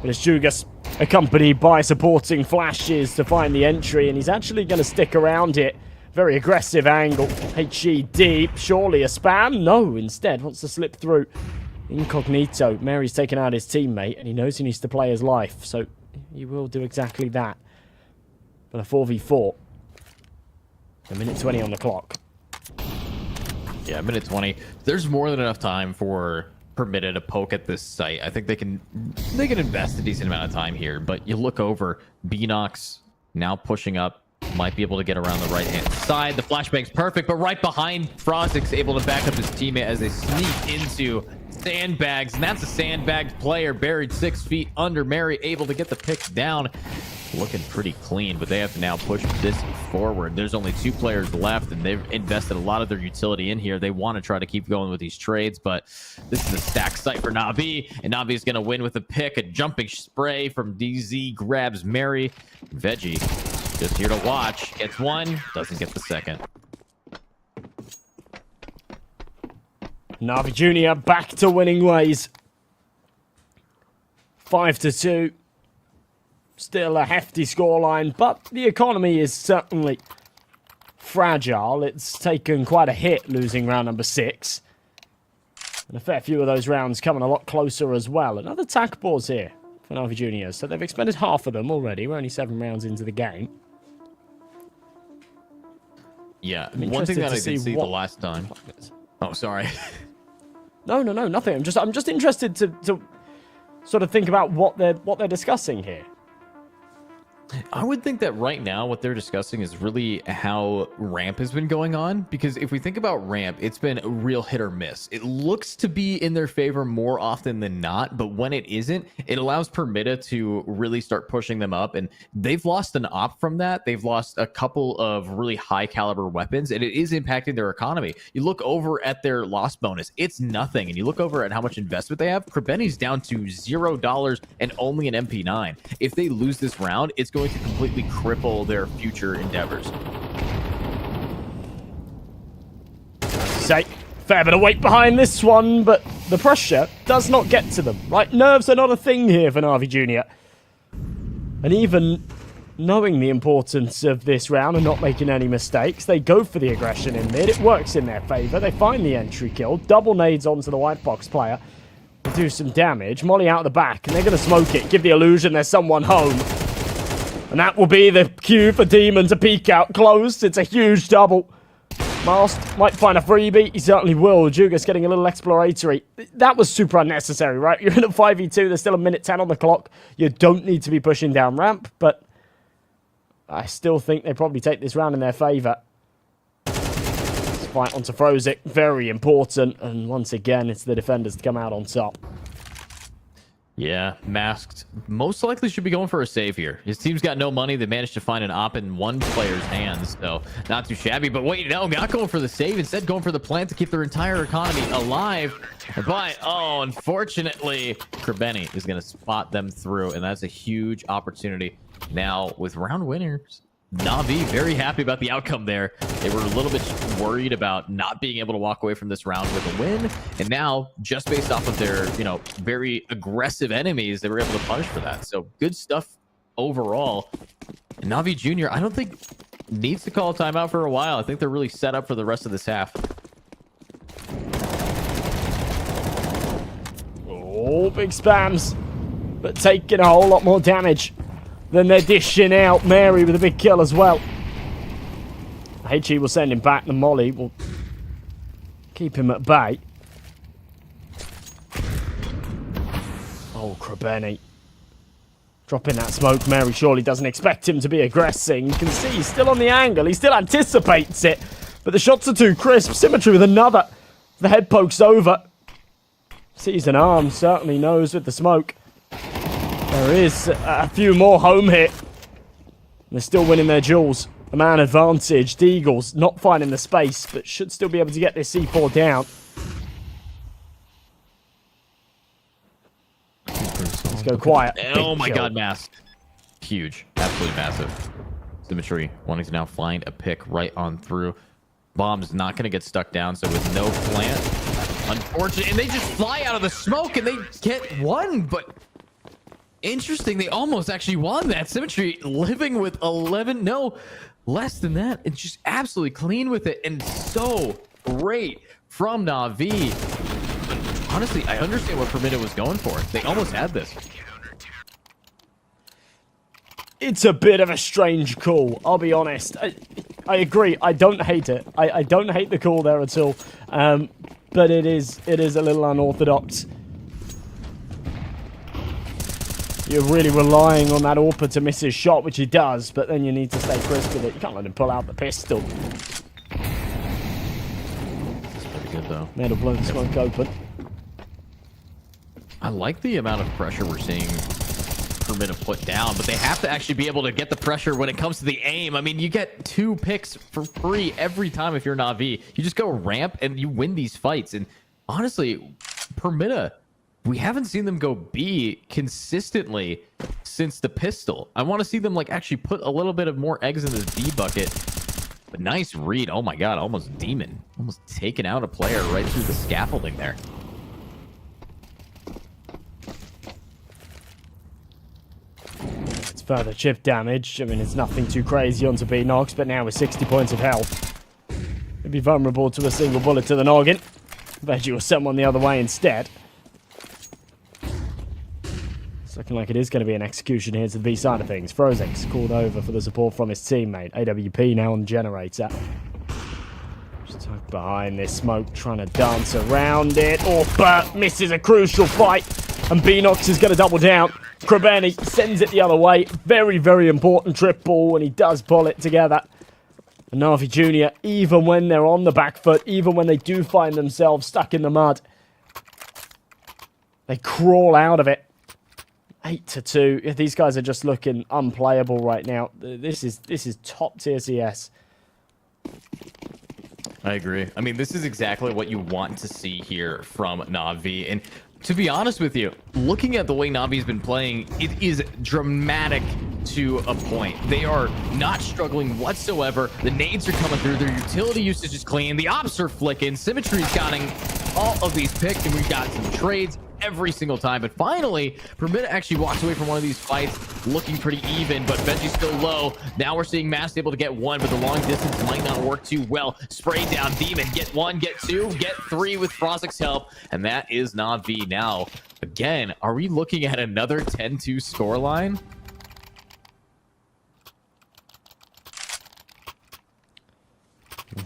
but it's Jugas accompanied by supporting flashes to find the entry, and he's actually going to stick around it. Very aggressive angle. HE deep. Surely a spam? No, instead wants to slip through. Incognito. Mary's taken out his teammate, and he knows he needs to play his life, so he will do exactly that. But a 4v4. A minute 20 on the clock. Yeah, minute 20. There's more than enough time for Permitta to poke at this site. I think they can invest a decent amount of time here, but you look over, BO3 now pushing up, might be able to get around the right hand side. The flashbang's perfect, but right behind, Frozik's able to back up his teammate as they sneak into sandbags, and that's a sandbagged player buried 6 feet under. Mary able to get the pick down. Looking pretty clean, but they have to now push this forward. There's only 2 players left, and they've invested a lot of their utility in here. They want to try to keep going with these trades, but this is a stack site for NaVi, and NaVi is going to win with a pick. A jumping spray from DZ grabs Mary. Veggie just here to watch. Gets 1, doesn't get the second. NaVi Jr. back to winning ways. 5-2. Still a hefty scoreline, but the economy is certainly fragile. It's taken quite a hit losing round number 6. And a fair few of those rounds coming a lot closer as well. Another tack pause here for NaVi Jr. So they've expended half of them already. We're only 7 rounds into the game. Yeah, one thing that I didn't see the last time. Oh, sorry. No, nothing. I'm just interested to sort of think about what they're discussing here. I would think that right now what they're discussing is really how ramp has been going on, because if we think about ramp, it's been a real hit or miss. It looks to be in their favor more often than not, but when it isn't, it allows Permitta to really start pushing them up, and they've lost an op from that. They've lost a couple of really high caliber weapons, and it is impacting their economy. You look over at their loss bonus, it's nothing, and you look over at how much investment they have. Krebeni's down to $0 and only an MP9. If they lose this round, it's going to completely cripple their future endeavors. Say, fair bit of weight behind this one, but the pressure does not get to them, right? Nerves are not a thing here for NaVi Jr. And even knowing the importance of this round and not making any mistakes, they go for the aggression in mid. It works in their favor. They find the entry kill, double nades onto the white box player, do some damage. Molly out the back, and they're going to smoke it, give the illusion there's someone home. And that will be the cue for Demon to peek out close. It's a huge double. Mast might find a freebie. He certainly will. Jugas getting a little exploratory. That was super unnecessary, right? You're in a 5v2. There's still a minute 10 on the clock. You don't need to be pushing down ramp, but I still think they probably take this round in their favor. Let's fight onto Frozik. Very important. And once again, it's the defenders to come out on top. Yeah, Masked most likely should be going for a save here. His team's got no money. They managed to find an op in one player's hands, so not too shabby. But wait, no, not going for the save. Instead, going for the plant to keep their entire economy alive. But, oh, unfortunately, Krabeni is going to spot them through, and that's a huge opportunity. Now, with round winners, NaVi very happy about the outcome there. They were a little bit worried about not being able to walk away from this round with a win, and now just based off of their, you know, very aggressive enemies, they were able to punish for that. So good stuff overall. And NaVi Jr., I don't think needs to call a timeout for a while. I think they're really set up for the rest of this half. Oh, big spams, but taking a whole lot more damage than they're dishing out. Mary with a big kill as well. HE will send him back. The molly will keep him at bay. Oh, Krabeni dropping that smoke. Mary surely doesn't expect him to be aggressing. You can see he's still on the angle. He still anticipates it, but the shots are too crisp. Symmetry with another. The head pokes over. Sees an arm. Certainly knows with the smoke. There is a few more home hit. They're still winning their duels. A man advantage. Deagles not finding the space, but should still be able to get this C4 down. Let's go quiet. Oh my god, Mask. Huge. Absolutely massive. Symmetry wanting to now find a pick right on through. Bomb's not going to get stuck down, so with no plant. Unfortunate. And they just fly out of the smoke and they get one, but interesting, they almost actually won that. Symmetry living with 11, no, less than that. It's just absolutely clean with it, and so great from NaVi. But honestly, I understand what Permitta was going for. They almost had this. It's a bit of a strange call, I'll be honest. I agree, I don't hate it. I don't hate the call there at all. But it is a little unorthodox. You're really relying on that AWPer to miss his shot, which he does, but then you need to stay crisp with it. You can't let him pull out the pistol. That's pretty good, though. Metal blow the smoke open. I like the amount of pressure we're seeing Permitta put down, but they have to actually be able to get the pressure when it comes to the aim. I mean, you get 2 picks for free every time if you're NaVi. You just go ramp and you win these fights. And honestly, Permitta, we haven't seen them go B consistently since the pistol. I want to see them like actually put a little bit of more eggs in this B bucket. But nice read. Oh my god, almost demon. Almost taking out a player right through the scaffolding there. It's further chip damage. I mean, it's nothing too crazy onto B-Nox, but now with 60 points of health, he'd be vulnerable to a single bullet to the noggin. Bet you were someone the other way instead. Looking like it is going to be an execution here to the B side of things. Frozek's called over for the support from his teammate. AWP now on the generator. Just tucked behind this smoke, trying to dance around it. Burt misses a crucial fight, and B-Nox is going to double down. Krabeni sends it the other way. Very, very important triple, and he does pull it together. And NaVi Jr., even when they're on the back foot, even when they do find themselves stuck in the mud, they crawl out of it. 8-2. These guys are just looking unplayable right now. This is top tier CS. I agree. I mean, this is exactly what you want to see here from NaVi. And to be honest with you, looking at the way NaVi's been playing, it is dramatic to a point. They are not struggling whatsoever. The nades are coming through. Their utility usage is clean. The ops are flicking. Symmetry's getting all of these picks, and we've got some trades every single time. But finally, Permitta actually walks away from one of these fights looking pretty even, but Benji's still low. Now we're seeing Mass able to get 1, but the long distance might not work too well. Spray down Demon. Get 1, get 2, get 3 with Frozek's help, and that is NaVi now. Again, are we looking at another 10-2 scoreline?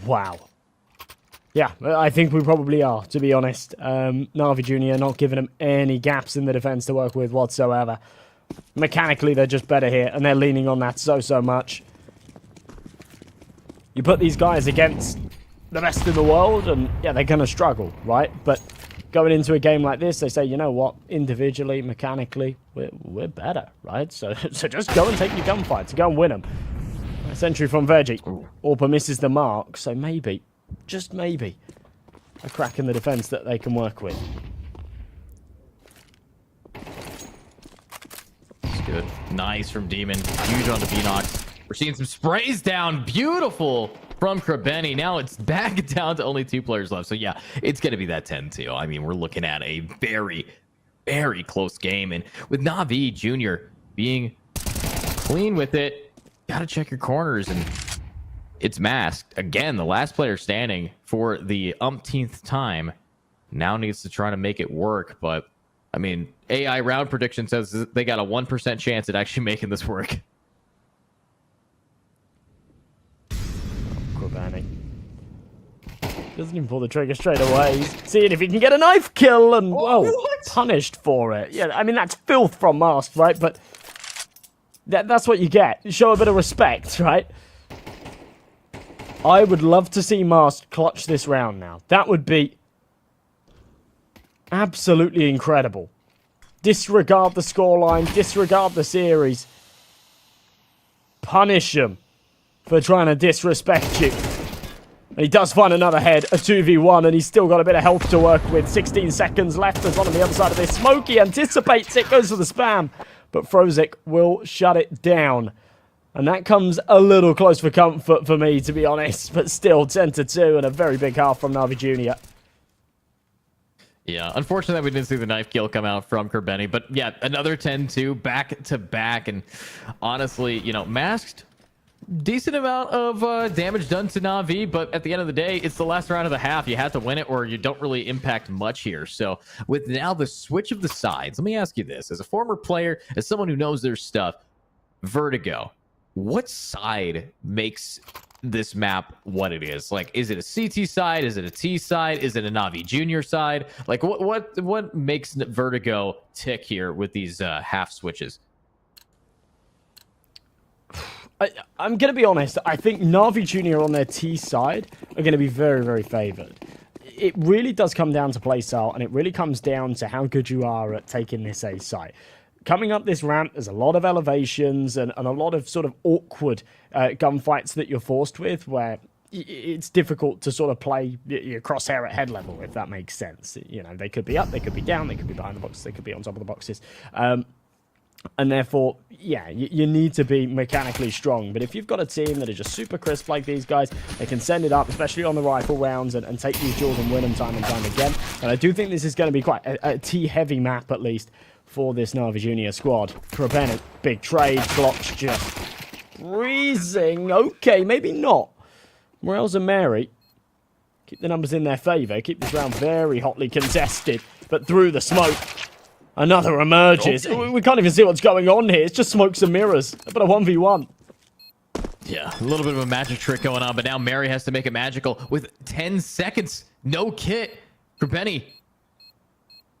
Wow. Yeah, I think we probably are, to be honest. NaVi Jr. not giving them any gaps in the defense to work with whatsoever. Mechanically, they're just better here, and they're leaning on that so much. You put these guys against the best in the world, and yeah, they're going to struggle, right? But going into a game like this, they say, you know what? Individually, mechanically, we're better, right? So just go and take your gunfights, go and win them. Nice entry from Veggie. Orpa misses the mark, so maybe, just maybe, a crack in the defense that they can work with. That's good. Nice from Demon. Huge on the BO3. We're seeing some sprays down. Beautiful from Krabeni. Now it's back down to only 2 players left. So yeah, it's going to be that 10-2. I mean, we're looking at a very, very close game. And with NaVi Jr. being clean with it, got to check your corners. And it's masked. Again, the last player standing for the umpteenth time now needs to try to make it work. But, I mean, AI round prediction says they got a 1% chance at actually making this work. Doesn't even pull the trigger straight away. He's seeing if he can get a knife kill and, punished for it. Yeah, I mean, that's filth from Mask, right? But that's what you get. You show a bit of respect, right? I would love to see Mask clutch this round now. That would be absolutely incredible. Disregard the scoreline, disregard the series. Punish him for trying to disrespect you. And he does find another head, a 2v1, and he's still got a bit of health to work with. 16 seconds left as on the other side of this. Smokey anticipates it, goes for the spam, but Frozik will shut it down. And that comes a little close for comfort for me, to be honest, but still 10-2 and a very big half from NaVi Jr. Yeah, unfortunately we didn't see the knife kill come out from Krabeni, but yeah, another 10-2 back to back. And honestly, you know, Masked, decent amount of damage done to NaVi, but at the end of the day, it's the last round of the half. You have to win it or you don't really impact much here. So with now the switch of the sides, let me ask you this. As a former player, as someone who knows their stuff, Vertigo, what side makes this map what it is? Like, is it a CT side? Is it a T side? Is it a NaVi Jr. side? Like, what makes Vertigo tick here with these half switches? I'm going to be honest. I think NaVi Jr. on their T side are going to be very, very favored. It really does come down to playstyle, and it really comes down to how good you are at taking this A site. Coming up this ramp, there's a lot of elevations and a lot of sort of awkward gunfights that you're forced with, where it's difficult to sort of play your crosshair at head level, if that makes sense. You know, they could be up, they could be down, they could be behind the boxes, they could be on top of the boxes. And therefore, yeah, you need to be mechanically strong. But if you've got a team that are just super crisp like these guys, they can send it up, especially on the rifle rounds, and take these duels and win them time and time again. And I do think this is going to be quite a T-heavy map, at least, for this NaVi Jr. squad. Krabeni, big trade, blocks just freezing. Okay, maybe not. Morels and Mary keep the numbers in their favour, keep this round very hotly contested, but through the smoke, another emerges. Okay. We can't even see what's going on here. It's just smokes and mirrors, but a 1v1. Yeah, a little bit of a magic trick going on, but now Mary has to make it magical with 10 seconds. No kit. Krabeni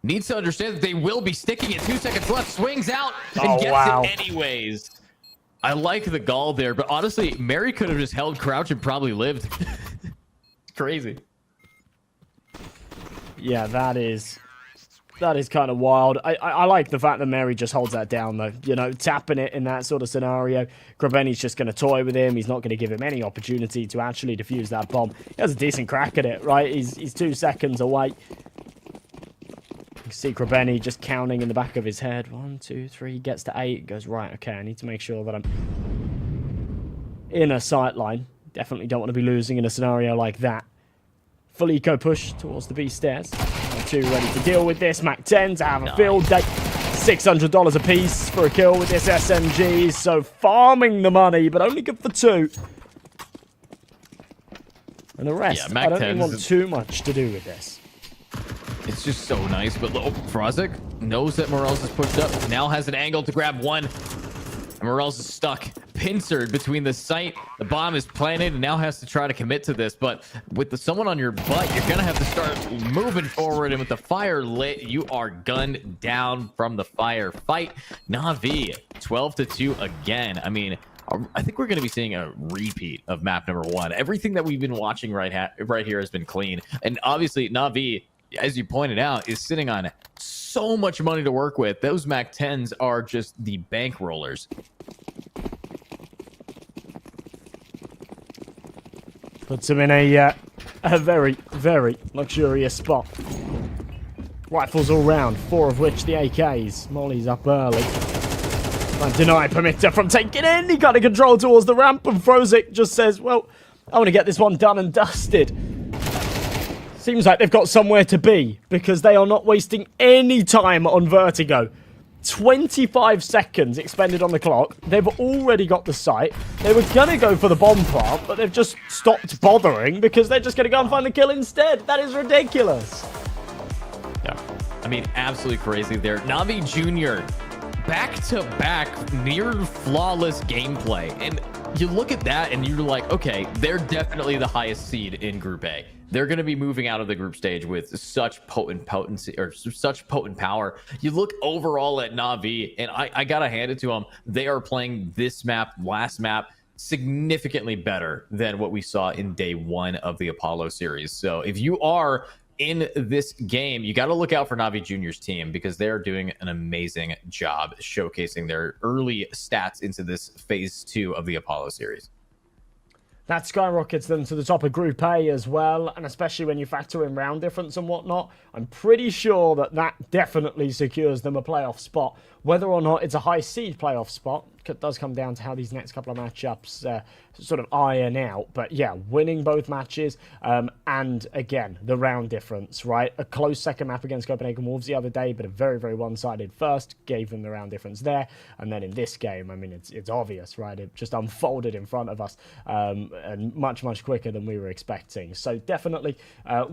needs to understand that they will be sticking it. 2 seconds left. Swings out and gets it anyways. I like the gall there, but honestly, Mary could have just held crouch and probably lived. Crazy. Yeah, that is kind of wild. I like the fact that Mary just holds that down, though. You know, tapping it in that sort of scenario. Krabeni's just going to toy with him. He's not going to give him any opportunity to actually defuse that bomb. He has a decent crack at it, right? He's 2 seconds away. You see Krabeni just counting in the back of his head. 1, 2, 3, gets to 8. Goes, right, okay, I need to make sure that I'm in a sight line. Definitely don't want to be losing in a scenario like that. Full eco push towards the B stairs. 2 ready to deal with this. Mac 10 to have a field day. $600 a piece for a kill with this SMG. So farming the money, but only good for 2. And the rest, I don't really want too much to do with this. It's just so nice, but Frozik knows that Morels is pushed up. Now has an angle to grab 1. And Morels is stuck. pincered between the site the bomb is planted and now has to try to commit to this, but with someone on your butt, you're gonna have to start moving forward, and with the fire lit, you are gunned down from the fire fight. NaVi 12-2 again. I mean, I think we're going to be seeing a repeat of map number 1. Everything that we've been watching right here has been clean, and obviously NaVi, as you pointed out, is sitting on so much money to work with. Those Mac 10s are just the bank rollers. Puts him in a very, very luxurious spot. Rifles all round, 4 of which the AKs. Molly's up early. Can't deny Permitta from taking any kind of control towards the ramp, and Frozik just says, well, I want to get this one done and dusted. Seems like they've got somewhere to be, because they are not wasting any time on Vertigo. 25 seconds expended on the clock. They've already got the site. They were going to go for the bomb plant, but they've just stopped bothering because they're just going to go and find the kill instead. That is ridiculous. Yeah, I mean, absolutely crazy there. NaVi Jr., back-to-back near flawless gameplay. And you look at that and you're like, okay, they're definitely the highest seed in Group A. They're going to be moving out of the group stage with such potency or such potent power. You look overall at NaVi, and I got to hand it to them. They are playing this map, last map, significantly better than what we saw in day 1 of the Appolo series. So if you are in this game, you got to look out for NaVi Jr.'s team, because they're doing an amazing job showcasing their early stats into this phase 2 of the Appolo series. That skyrockets them to the top of Group A as well, and especially when you factor in round difference and whatnot, I'm pretty sure that that definitely secures them a playoff spot. Whether or not it's a high seed playoff spot, it does come down to how these next couple of matchups sort of iron out. But yeah, winning both matches, and again, the round difference, right? A close second map against Copenhagen Wolves the other day, but a very, very one-sided first, gave them the round difference there. And then in this game, I mean, it's obvious, right? It just unfolded in front of us, and much, much quicker than we were expecting. So definitely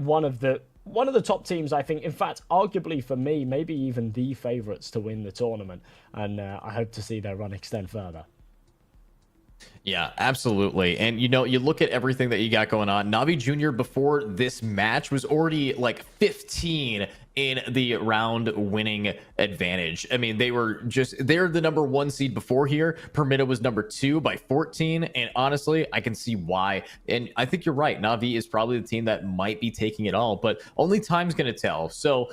one of the top teams, I think. In fact, arguably for me, maybe even the favourites to win the tournament. And I hope to see their run extend further. Yeah, absolutely. And, you know, you look at everything that you got going on. NaVi Jr. before this match was already like 15 in the round winning advantage. I mean, they're the number 1 seed before here. Permitta was number 2 by 14. And honestly, I can see why. And I think you're right. NaVi is probably the team that might be taking it all, but only time's going to tell. So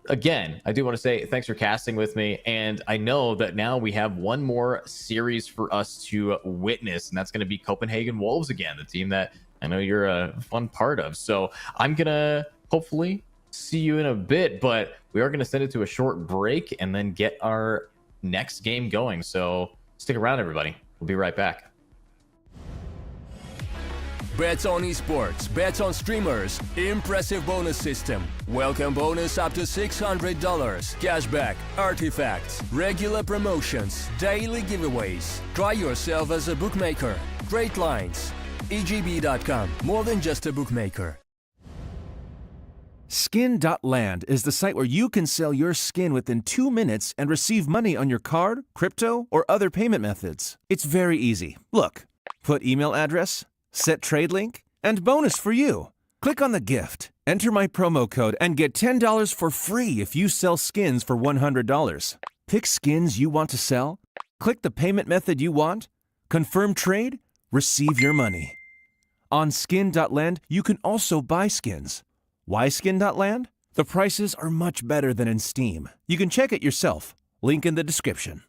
again, I do want to say thanks for casting with me, and I know that now we have one more series for us to witness, and that's going to be Copenhagen Wolves again, the team that I know you're a fun part of. So I'm going to hopefully see you in a bit, but we are going to send it to a short break and then get our next game going. So stick around, everybody. We'll be right back. Bets on esports, bets on streamers, impressive bonus system. Welcome bonus up to $600, cashback, artifacts, regular promotions, daily giveaways. Try yourself as a bookmaker. Great lines. EGB.com, more than just a bookmaker. Skin.land is the site where you can sell your skin within 2 minutes and receive money on your card, crypto, or other payment methods. It's very easy. Look, put email address, set trade link, and bonus for you. Click on the gift, enter my promo code, and get $10 for free if you sell skins for $100. Pick skins you want to sell, click the payment method you want, confirm trade, receive your money. On Skin.land, you can also buy skins. Why Skin.land? The prices are much better than in Steam. You can check it yourself. Link in the description.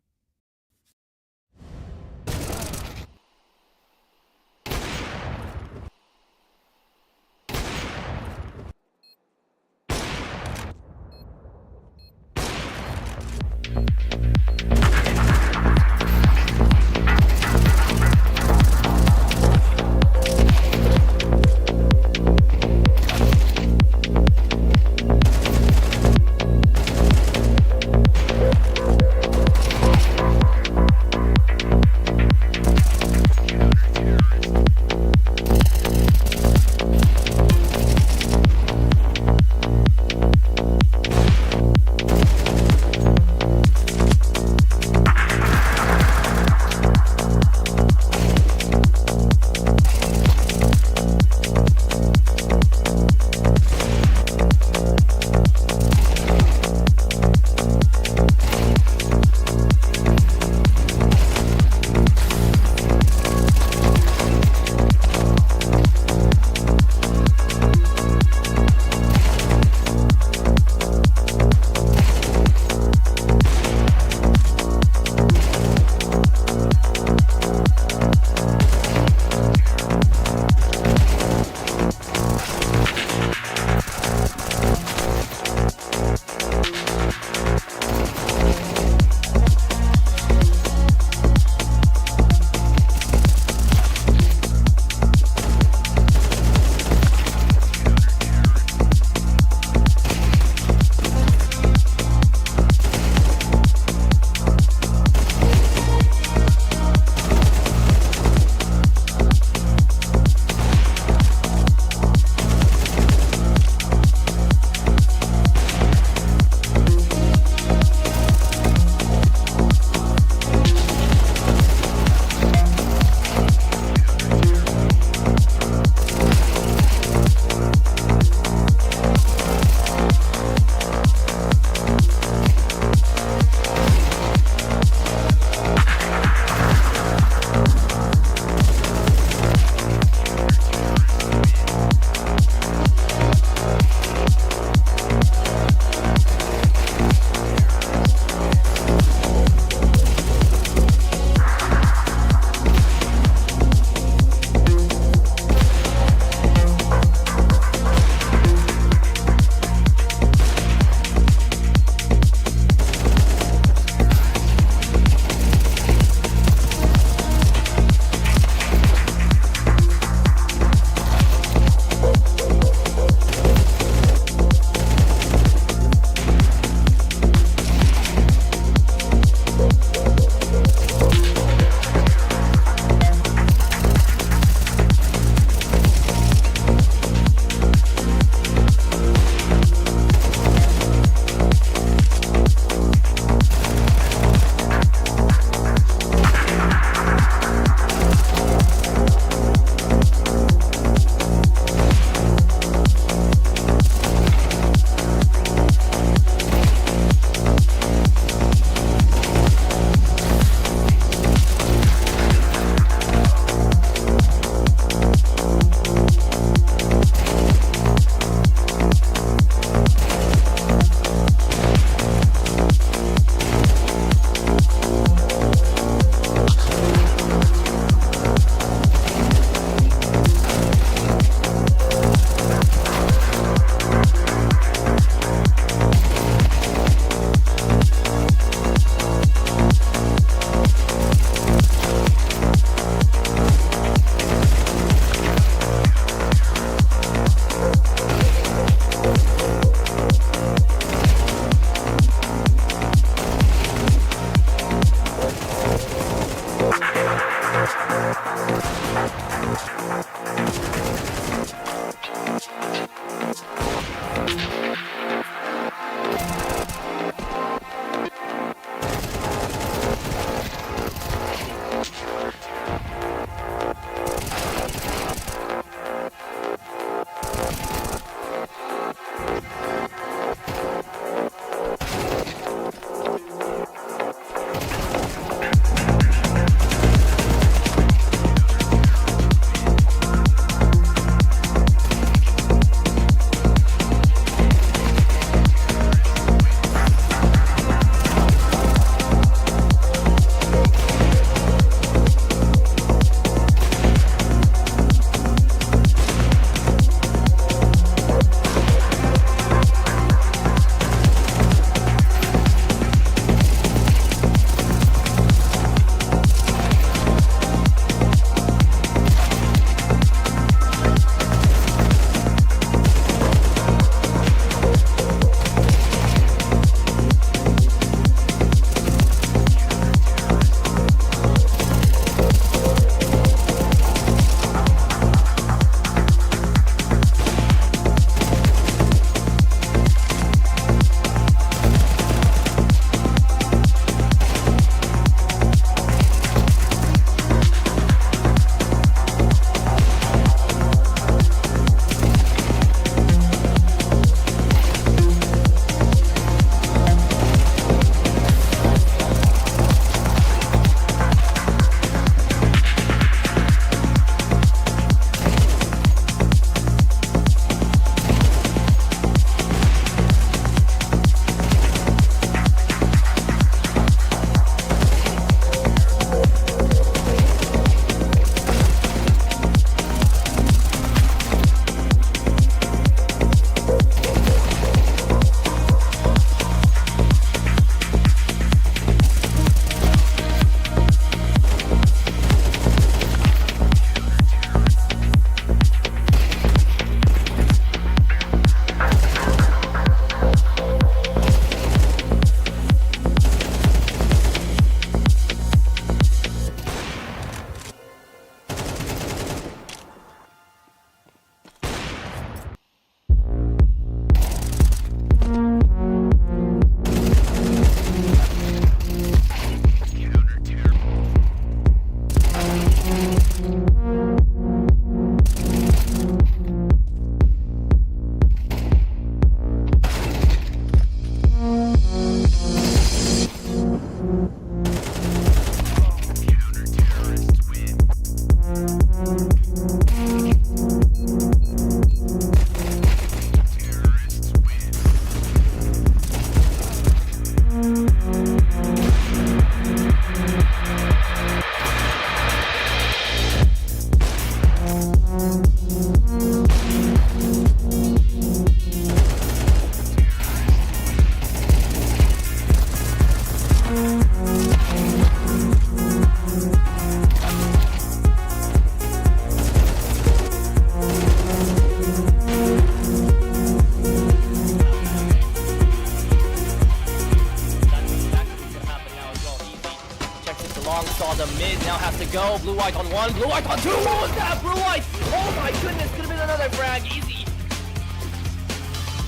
go. Blue White on one, Blue White on two. What was that? Blue White! Oh my goodness, could have been another frag. Easy.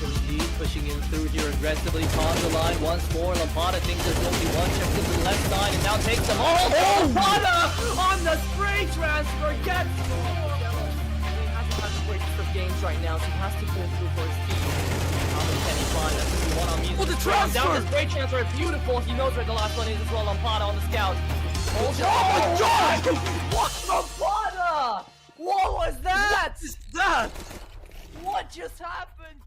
Indeed, pushing in through here aggressively. Pawns the line once more. Lampada thinks there's only one. Checks to the left side and now takes them all. Oh, Lampada on the spray transfer gets scored. He hasn't had the greatest of games right now, so he has to pull through for his team. How many can he find? That's what we want on music. Oh, the transfer! Down the spray transfer, beautiful. He knows where the last one is as well. Lampada on the scout. Oh my God! What Lampada? What was that? What is that? What just happened?